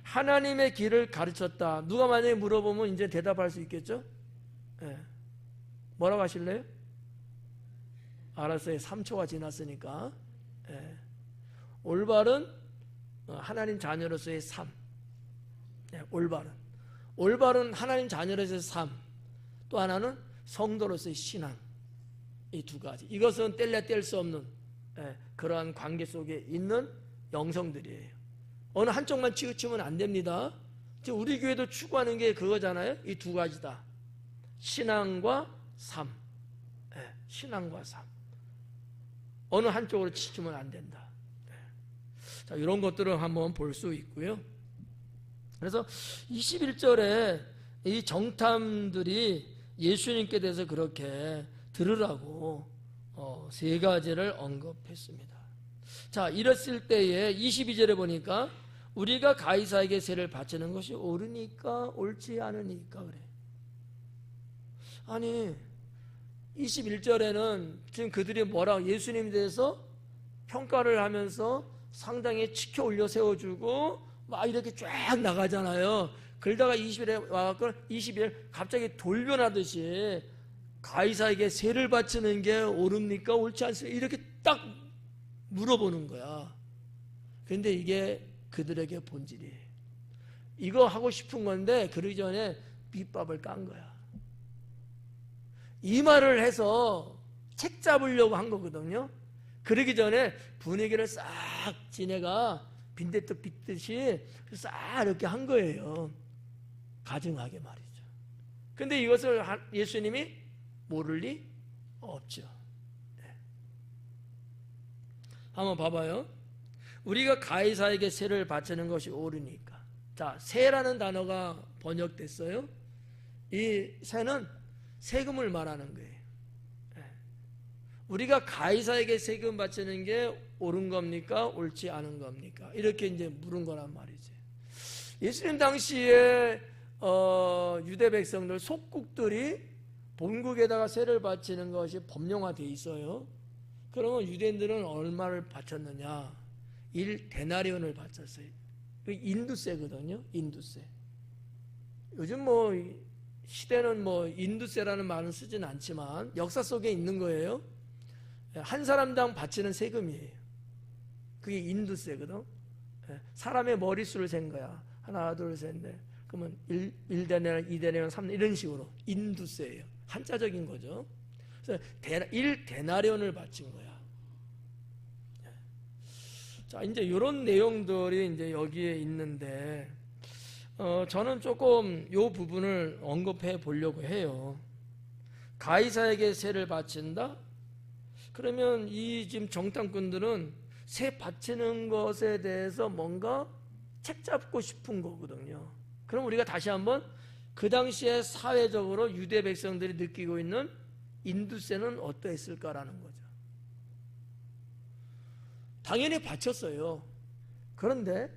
하나님의 길을 가르쳤다. 누가 만약에 물어보면 이제 대답할 수 있겠죠? 뭐라고 하실래요? 알았어요. 3초가 지났으니까. 올바른 하나님 자녀로서의 삶. 올바른 하나님 자녀로서의 삶. 또 하나는 성도로서의 신앙. 이 두 가지. 이것은 뗄 수 없는 그러한 관계 속에 있는 영성들이에요. 어느 한쪽만 치우치면 안 됩니다. 지금 우리 교회도 추구하는 게 그거잖아요. 이 두 가지다. 신앙과 삶. 신앙과 삶. 어느 한쪽으로 치우치면 안 된다. 자, 이런 것들을 한번 볼 수 있고요. 그래서 21절에 이 정탐들이 예수님께 대해서 그렇게 들으라고 세 가지를 언급했습니다. 자, 이랬을 때에 22절에 보니까 우리가 가이사에게 세를 바치는 것이 옳으니까 옳지 않으니까 그래. 아니 21절에는 지금 그들이 뭐라고 예수님에 대해서 평가를 하면서 상당히 치켜 올려 세워주고 막 이렇게 쫙 나가잖아요. 그러다가 20일에 와서 20일 갑자기 돌변하듯이 가이사에게 세를 바치는 게 옳습니까? 옳지 않습니까? 이렇게 딱 물어보는 거야. 그런데 이게 그들에게 본질이에요. 이거 하고 싶은 건데 그러기 전에 밑밥을 깐 거야. 이 말을 해서 책 잡으려고 한 거거든요. 그러기 전에 분위기를 싹 지네가 빈대떡 빚듯이 싹 이렇게 한 거예요. 가증하게 말이죠. 근데 이것을 예수님이 모를 리 없죠. 네. 한번 봐봐요. 우리가 가이사에게 세를 바치는 것이 옳으니까. 자, 세라는 단어가 번역됐어요. 이 세는 세금을 말하는 거예요. 네. 우리가 가이사에게 세금 바치는 게 옳은 겁니까? 옳지 않은 겁니까? 이렇게 이제 물은 거란 말이지. 예수님 당시에 유대 백성들 속국들이 본국에다가 세를 바치는 것이 법령화돼 있어요. 그러면 유대인들은 얼마를 바쳤느냐? 1데나리온을 바쳤어요. 인두세거든요. 인두세. 요즘 뭐 시대는 뭐 인두세라는 말은 쓰진 않지만 역사 속에 있는 거예요. 한 사람당 바치는 세금이에요. 그게 인두세거든. 사람의 머릿수를 센 거야. 하나, 둘, 셋, 넷. 그러면 1데나리온, 2데나리온, 3데나리온 이런 식으로 인두세예요. 한자적인 거죠. 그래서 1데나리온을 바친 거야. 자, 이제 이런 내용들이 이제 여기에 있는데, 저는 조금 이 부분을 언급해 보려고 해요. 가이사에게 세를 바친다? 그러면 이 지금 정탐꾼들은 세 바치는 것에 대해서 뭔가 책 잡고 싶은 거거든요. 그럼 우리가 다시 한번 그 당시에 사회적으로 유대 백성들이 느끼고 있는 인두세는 어떠했을까라는 거죠. 당연히 바쳤어요. 그런데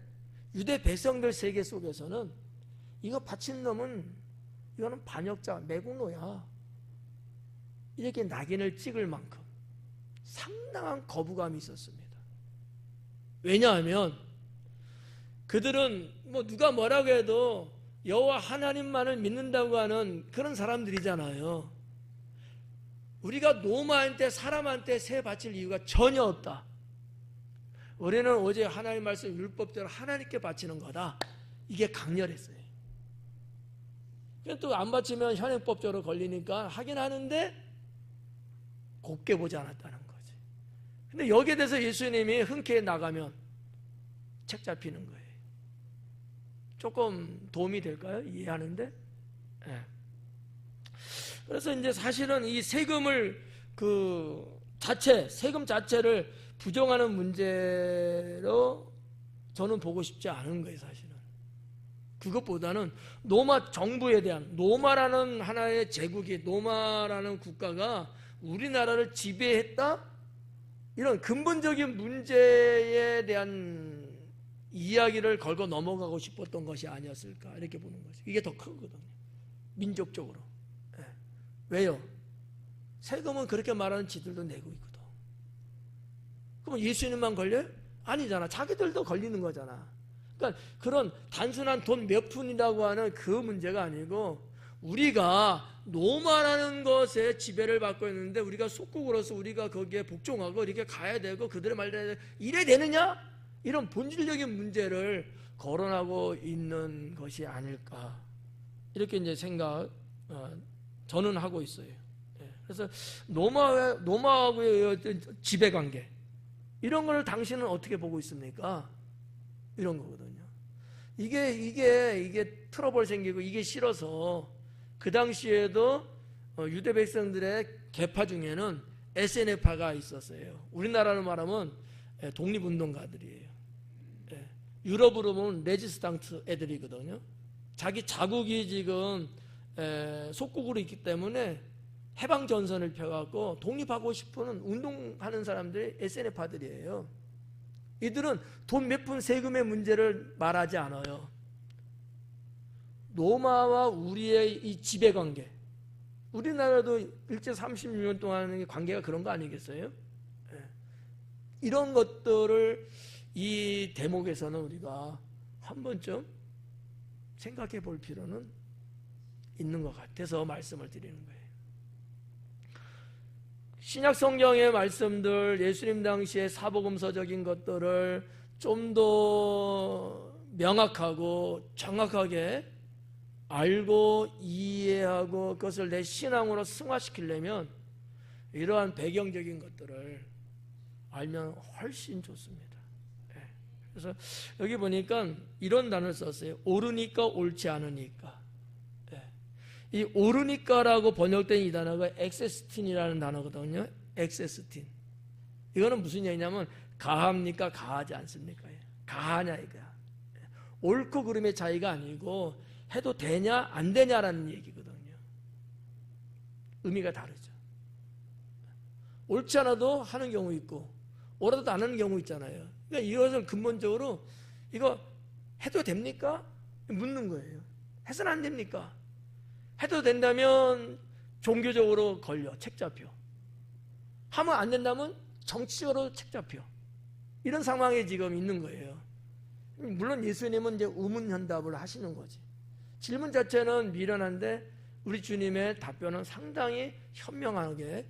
유대 백성들 세계 속에서는 이거 바친 놈은 이거는 반역자, 매국노야. 이렇게 낙인을 찍을 만큼 상당한 거부감이 있었습니다. 왜냐하면 그들은 뭐 누가 뭐라고 해도 여호와 하나님만을 믿는다고 하는 그런 사람들이잖아요. 우리가 노마한테 사람한테 세 바칠 이유가 전혀 없다. 우리는 오직 하나님 말씀 율법대로 하나님께 바치는 거다. 이게 강렬했어요. 또 안 바치면 현행법적으로 걸리니까 하긴 하는데 곱게 보지 않았다는 거지. 근데 여기에 대해서 예수님이 흔쾌히 나가면 책 잡히는 거예요. 조금 도움이 될까요? 이해하는데? 네. 그래서 이제 사실은 이 세금을 세금 자체를 부정하는 문제로 저는 보고 싶지 않은 거예요, 사실은. 그것보다는 노마 정부에 대한, 노마라는 하나의 제국이, 노마라는 국가가 우리나라를 지배했다? 이런 근본적인 문제에 대한 이야기를 걸고 넘어가고 싶었던 것이 아니었을까, 이렇게 보는 거죠. 이게 더 크거든요, 민족적으로. 네. 왜요? 세금은 그렇게 말하는 지들도 내고 있거든. 그럼 예수님만 걸려요? 아니잖아. 자기들도 걸리는 거잖아. 그러니까 그런 단순한 돈 몇 푼이라고 하는 그 문제가 아니고, 우리가 노마라는 것에 지배를 받고 있는데 우리가 속국으로서 우리가 거기에 복종하고 이렇게 가야 되고 그들의 말대로 이래 되느냐? 이런 본질적인 문제를 거론하고 있는 것이 아닐까, 이렇게 이제 저는 하고 있어요. 그래서 노마하고의 지배관계, 이런 걸 당신은 어떻게 보고 있습니까? 이런 거거든요. 이게 트러블 생기고 이게 싫어서 그 당시에도 유대 백성들의 계파 중에는 SNF파가 있었어요. 우리나라로 말하면 독립운동가들이에요. 유럽으로 보면 레지스탕트 애들이거든요. 자기 자국이 지금 속국으로 있기 때문에 해방 전선을 펴갖고 독립하고 싶은 운동하는 사람들이 SNF파들이에요. 이들은 돈 몇 푼 세금의 문제를 말하지 않아요. 로마와 우리의 이 지배관계, 우리나라도 일제 36년 동안 관계가 그런 거 아니겠어요? 이런 것들을 이 대목에서는 우리가 한 번쯤 생각해 볼 필요는 있는 것 같아서 말씀을 드리는 거예요. 신약 성경의 말씀들, 예수님 당시의 사복음서적인 것들을 좀 더 명확하고 정확하게 알고 이해하고 그것을 내 신앙으로 승화시키려면 이러한 배경적인 것들을 알면 훨씬 좋습니다. 그래서 여기 보니까 이런 단어를 썼어요. 옳으니까 옳지 않으니까. 이 옳으니까라고 번역된 이 단어가 엑세스틴이라는 단어거든요. 엑세스틴. 이거는 무슨 얘기냐면 가합니까 가하지 않습니까? 가하냐 이거야. 옳고 그름의 차이가 아니고 해도 되냐 안 되냐라는 얘기거든요. 의미가 다르죠. 옳지 않아도 하는 경우 있고 옳아도 안 하는 경우 있잖아요. 그러니까 이것은 근본적으로 이거 해도 됩니까? 묻는 거예요. 해서는 안 됩니까? 해도 된다면 종교적으로 걸려 책잡혀. 하면 안 된다면 정치적으로 책잡혀. 이런 상황에 지금 있는 거예요. 물론 예수님은 이제 의문현답을 하시는 거지. 질문 자체는 미련한데 우리 주님의 답변은 상당히 현명하게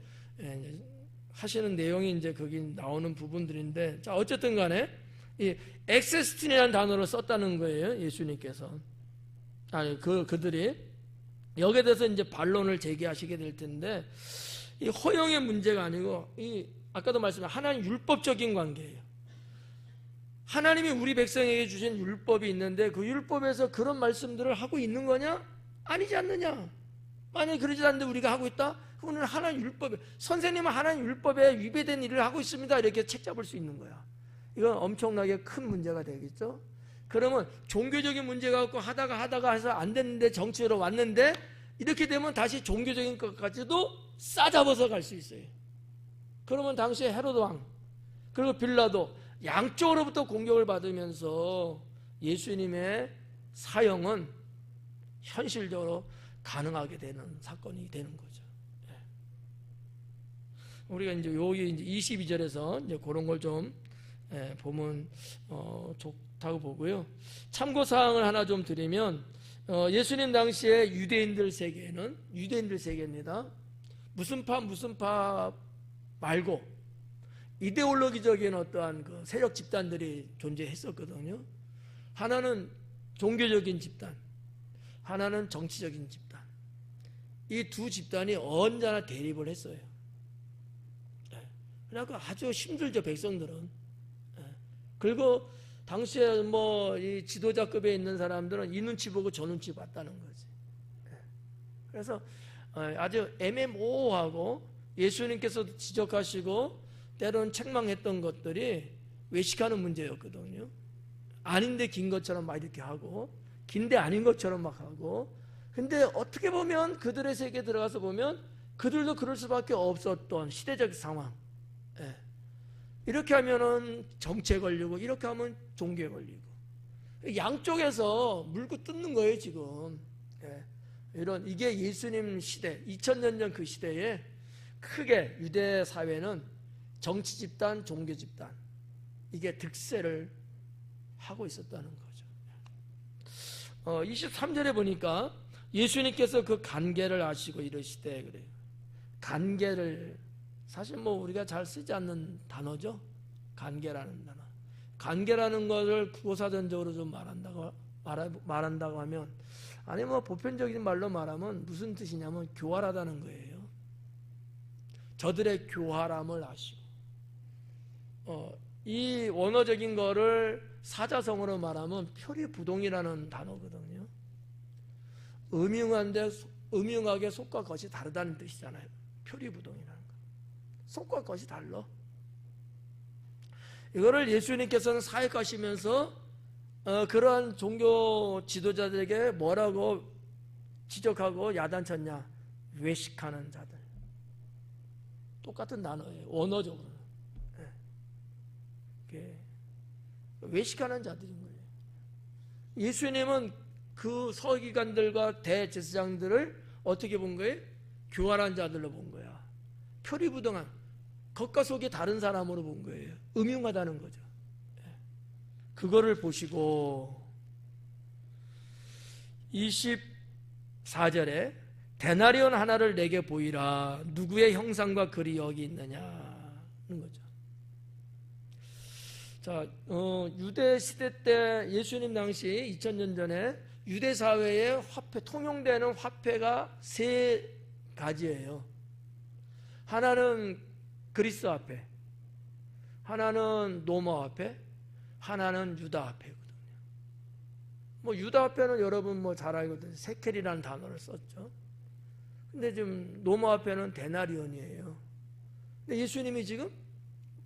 하시는 내용이 이제 거기 나오는 부분들인데, 자 어쨌든 간에 이 엑세스틴이라는 단어를 썼다는 거예요. 예수님께서. 아니 그들이 여기에 대해서 이제 반론을 제기하시게 될 텐데, 이 허용의 문제가 아니고 이 아까도 말씀드린 하나님 율법적인 관계예요. 하나님이 우리 백성에게 주신 율법이 있는데 그 율법에서 그런 말씀들을 하고 있는 거냐? 아니지 않느냐? 만약에 그러지 않는데 우리가 하고 있다? 그거는 하나님 율법에, 선생님은 하나님 율법에 위배된 일을 하고 있습니다, 이렇게 책 잡을 수 있는 거야. 이건 엄청나게 큰 문제가 되겠죠. 그러면 종교적인 문제 갖고 하다가 해서 안 됐는데 정치로 왔는데, 이렇게 되면 다시 종교적인 것까지도 싸잡아서 갈 수 있어요. 그러면 당시에 헤로드 왕 그리고 빌라도 양쪽으로부터 공격을 받으면서 예수님의 사형은 현실적으로 가능하게 되는 사건이 되는 거죠. 우리가 이제 여기 이제 22절에서 이제 그런 걸 좀 보면 좋다고 보고요. 참고 사항을 하나 좀 드리면, 예수님 당시에 유대인들 세계입니다. 무슨 파 말고 이데올로기적인 어떠한 그 세력 집단들이 존재했었거든요. 하나는 종교적인 집단, 하나는 정치적인 집단. 이 두 집단이 언제나 대립을 했어요. 그러니까 아주 힘들죠, 백성들은. 그리고 당시에 이 지도자급에 있는 사람들은 이 눈치 보고 저 눈치 봤다는 거지. 그래서 아주 애매모호하고 예수님께서도 지적하시고 때로는 책망했던 것들이 외식하는 문제였거든요. 아닌데 긴 것처럼 막 이렇게 하고, 긴데 아닌 것처럼 막 하고. 근데 어떻게 보면 그들의 세계에 들어가서 보면 그들도 그럴 수밖에 없었던 시대적 상황. 이렇게 하면은 정치에 걸리고, 이렇게 하면 종교에 걸리고, 양쪽에서 물고 뜯는 거예요 지금. 이게 예수님 시대, 2000년 전 그 시대에 크게 유대 사회는 정치 집단, 종교 집단, 이게 득세를 하고 있었다는 거죠. 23절에 보니까 예수님께서 그 간계를 아시고 이러시되, 그래요. 간계를, 사실 우리가 잘 쓰지 않는 단어죠. 간계라는 단어. 간계라는 것을 국어사전적으로 좀 말한다고 하면, 아니 보편적인 말로 말하면 무슨 뜻이냐면 교활하다는 거예요. 저들의 교활함을 아시고. 이 원어적인 거를 사자성어로 말하면 표리부동이라는 단어거든요. 음흉하게 속과 겉이 다르다는 뜻이잖아요. 표리부동이라는 거. 속과 겉이 달라. 이거를 예수님께서는 사역하시면서 그러한 종교 지도자들에게 뭐라고 지적하고 야단쳤냐? 외식하는 자들. 똑같은 단어예요, 원어적으로. 외식하는 자들인 거예요. 예수님은 그 서기관들과 대제사장들을 어떻게 본 거예요? 교활한 자들로 본 거야. 표리부동한, 겉과 속이 다른 사람으로 본 거예요. 음흉하다는 거죠. 그거를 보시고 24절에 데나리온 하나를 내게 보이라. 누구의 형상과 글이 여기 있느냐는 거죠. 자, 유대 시대 때 예수님 당시 2000년 전에 유대 사회의 화폐, 통용되는 화폐가 세 가지예요. 하나는 그리스 화폐, 하나는 로마 화폐, 하나는 유다 화폐거든요. 유다 화폐는 여러분 잘 알거든요. 세켈이라는 단어를 썼죠. 근데 지금 로마 화폐는 데나리온이에요. 근데 예수님이 지금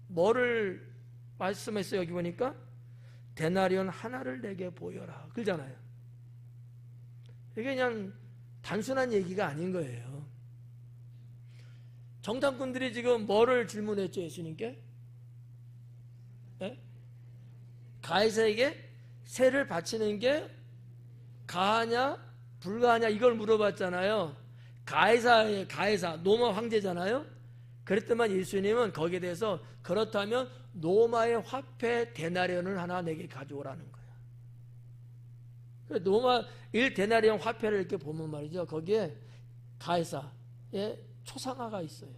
뭐를 말씀했어요? 여기 보니까 데나리온 하나를 내게 보여라 그러잖아요. 이게 그냥 단순한 얘기가 아닌 거예요. 정탐꾼들이 지금 뭐를 질문했죠, 예수님께? 예? 가이사에게 세를 바치는 게 가하냐 불가하냐 이걸 물어봤잖아요. 가이사예요. 가이사 로마 황제잖아요. 그랬더만 예수님은 거기에 대해서 그렇다면 로마의 화폐 데나리온을 하나 내게 가져오라는 거야. 로마 1데나리온 화폐를 이렇게 보면 말이죠, 거기에 가이사의 초상화가 있어요.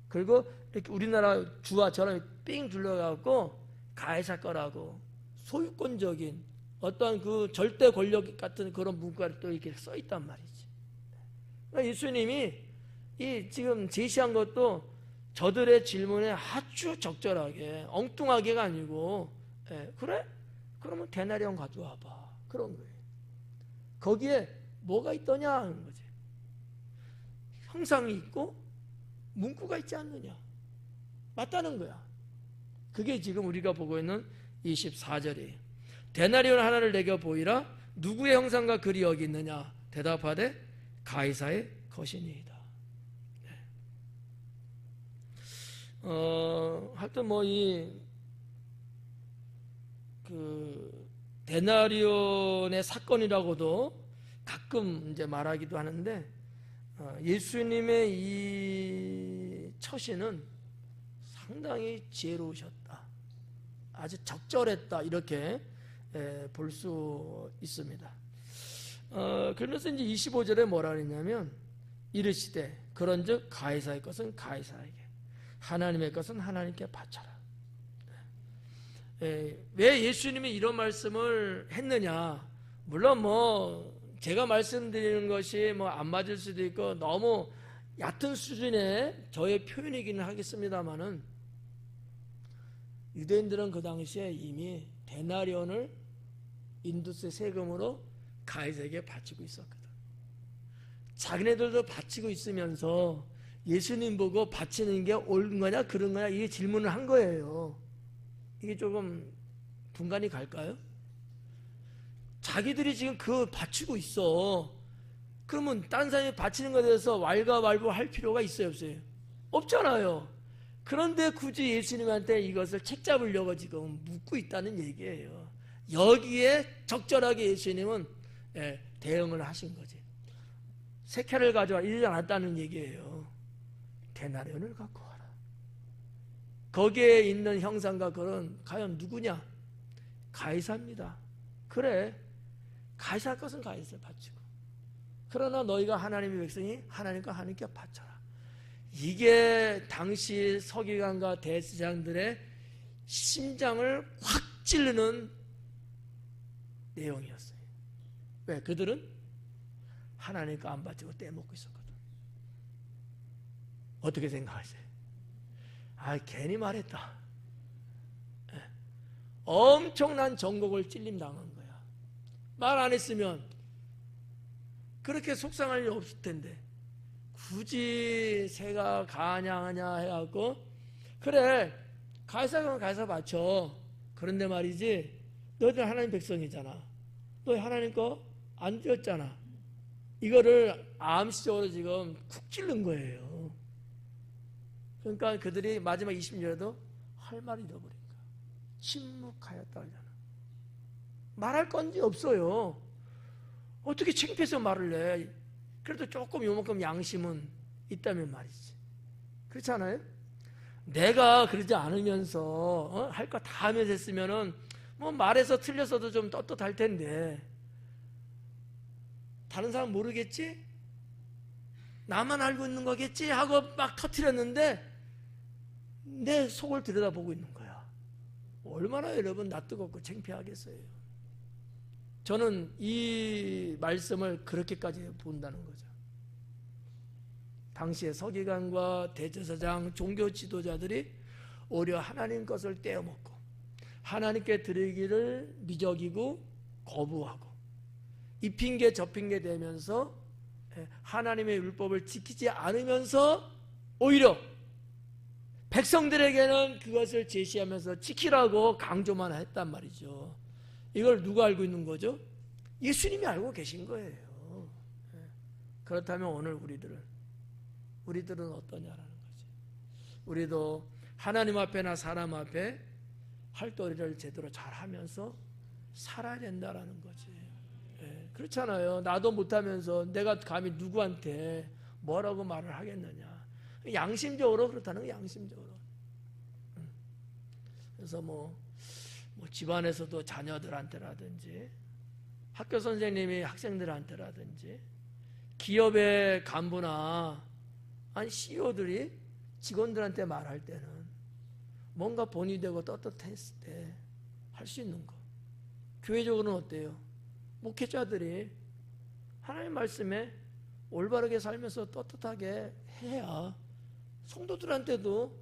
그리고 이렇게 우리나라 주화처럼 삥 둘러갖고 가이사 거라고 소유권적인 어떤 그 절대 권력 같은 그런 문구가 또 이렇게 써 있단 말이지. 그러니까 예수님이 이 지금 제시한 것도 저들의 질문에 아주 적절하게 엉뚱하게가 아니고, 그래? 그러면 데나리온 가져와봐. 그런 거예요. 거기에 뭐가 있더냐 하는 거지. 형상이 있고 문구가 있지 않느냐. 맞다는 거야. 그게 지금 우리가 보고 있는 24절이에요. 데나리온 하나를 내게 보이라. 누구의 형상과 글이 여기 있느냐. 대답하되 가이사의 것이니이다. 하여튼 데나리온의 사건이라고도 가끔 이제 말하기도 하는데, 예수님의 이 처신은 상당히 지혜로우셨다. 아주 적절했다. 이렇게 볼 수 있습니다. 그러면서 이제 25절에 뭐라 그랬냐면, 이르시되 그런즉 가이사의 것은 가이사에게, 하나님의 것은 하나님께 바쳐라. 왜 예수님이 이런 말씀을 했느냐? 물론 제가 말씀드리는 것이 안 맞을 수도 있고 너무 얕은 수준의 저의 표현이기는 하겠습니다만은, 유대인들은 그 당시에 이미 데나리온을 인두스 세금으로 가이사에게 바치고 있었거든. 자기네들도 바치고 있으면서 예수님 보고 바치는 게 옳은 거냐 그런 거냐 이 질문을 한 거예요. 이게 조금 분간이 갈까요? 자기들이 지금 그 바치고 있어. 그러면 딴 사람이 바치는 것에 대해서 왈가왈부할 필요가 있어요, 없어요? 없잖아요. 그런데 굳이 예수님한테 이것을 책잡으려고 지금 묻고 있다는 얘기예요. 여기에 적절하게 예수님은 대응을 하신 거지. 세케를 가져와 이러지 않았다는 얘기예요. 데나리온을 갖고 와라. 거기에 있는 형상과 글은 과연 누구냐? 가이사입니다. 그래, 가이사 것은 가이사에 바치고, 그러나 너희가 하나님의 백성이 하나님과 하나님께 바쳐라. 이게 당시 서기관과 대제사장들의 심장을 확 찌르는 내용이었어요. 왜? 그들은 하나님과 안 바치고 떼먹고 있었거든. 어떻게 생각하세요? 괜히 말했다. 엄청난 전곡을 찔림 당한 거야. 말 안 했으면 그렇게 속상할 일 없을 텐데 굳이 새가 가냐하냐 해갖고, 그래 가이사가 가이사 바쳐. 그런데 말이지, 너희들 하나님 백성이잖아. 너희 하나님 거 안 지었잖아. 이거를 암시적으로 지금 쿡 찔른 거예요. 그러니까 그들이 마지막 20년에도 할 말을 잃어버린 거야. 침묵하였다 하잖아. 말할 건지 없어요. 어떻게 창피해서 말을 해. 그래도 조금 요만큼 양심은 있다면 말이지. 그렇지 않아요? 내가 그러지 않으면서 할 거 다 하면서 했으면은 말해서 틀렸어도 좀 떳떳할 텐데, 다른 사람 모르겠지? 나만 알고 있는 거겠지? 하고 막 터뜨렸는데 내 속을 들여다보고 있는 거야. 얼마나 여러분 낯뜨겁고 창피하겠어요. 저는 이 말씀을 그렇게까지 본다는 거죠. 당시에 서기관과 대제사장, 종교 지도자들이 오히려 하나님 것을 떼어먹고 하나님께 드리기를 미적이고 거부하고 이 핑계 저 핑계 대면서 하나님의 율법을 지키지 않으면서 오히려 백성들에게는 그것을 제시하면서 지키라고 강조만 했단 말이죠. 이걸 누가 알고 있는 거죠? 예수님이 알고 계신 거예요. 그렇다면 오늘 우리들은 어떠냐라는 거죠. 우리도 하나님 앞에나 사람 앞에 할도리를 제대로 잘 하면서 살아야 된다라는 거지. 예, 그렇잖아요. 나도 못하면서 내가 감히 누구한테 뭐라고 말을 하겠느냐. 양심적으로 그렇다는 거, 양심적으로. 그래서 뭐 집안에서도 자녀들한테라든지 학교 선생님이 학생들한테라든지 기업의 간부나 아니 CEO들이 직원들한테 말할 때는 뭔가 본이 되고 떳떳했을 때 할 수 있는 거. 교회적으로는 어때요? 목회자들이 하나님 말씀에 올바르게 살면서 떳떳하게 해야 성도들한테도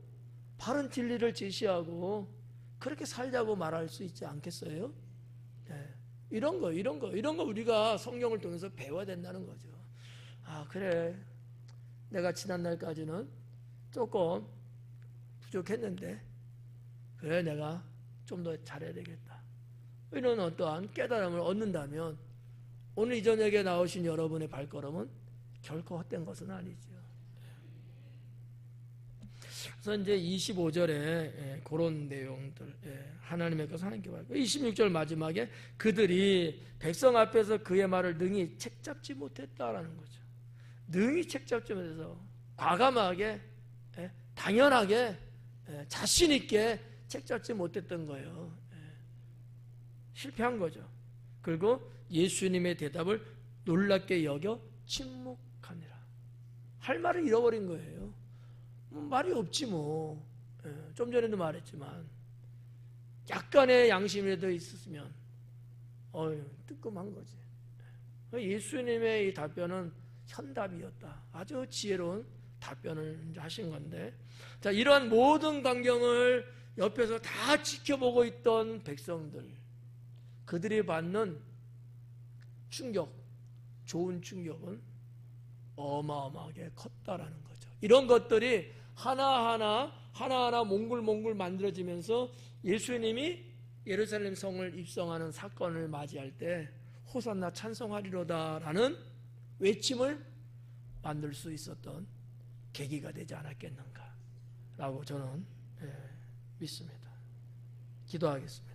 바른 진리를 제시하고 그렇게 살자고 말할 수 있지 않겠어요? 네. 이런 거 우리가 성경을 통해서 배워야 된다는 거죠. 아, 그래. 내가 지난날까지는 조금 부족했는데, 그래, 내가 좀 더 잘해야 되겠다. 이런 어떠한 깨달음을 얻는다면, 오늘 이 저녁에 나오신 여러분의 발걸음은 결코 헛된 것은 아니죠. 그래서 이제 25절에 그런 내용들, 하나님의 것을 하나님께 받고, 26절 마지막에 그들이 백성 앞에서 그의 말을 능히 책잡지 못했다라는 거죠. 능히 책잡지 못해서 과감하게, 당연하게, 자신 있게 책잡지 못했던 거예요. 실패한 거죠. 그리고 예수님의 대답을 놀랍게 여겨 침묵하니라. 할 말을 잃어버린 거예요. 말이 없지 뭐. 좀 전에도 말했지만 약간의 양심이라도 있었으면 뜨끔한 거지. 예수님의 이 답변은 현답이었다. 아주 지혜로운 답변을 하신 건데, 자, 이러한 모든 광경을 옆에서 다 지켜보고 있던 백성들, 그들이 받는 충격, 좋은 충격은 어마어마하게 컸다라는 거죠. 이런 것들이 하나하나 몽글몽글 만들어지면서 예수님이 예루살렘 성을 입성하는 사건을 맞이할 때 호산나 찬송하리로다라는 외침을 만들 수 있었던 계기가 되지 않았겠는가 라고 저는 믿습니다. 기도하겠습니다.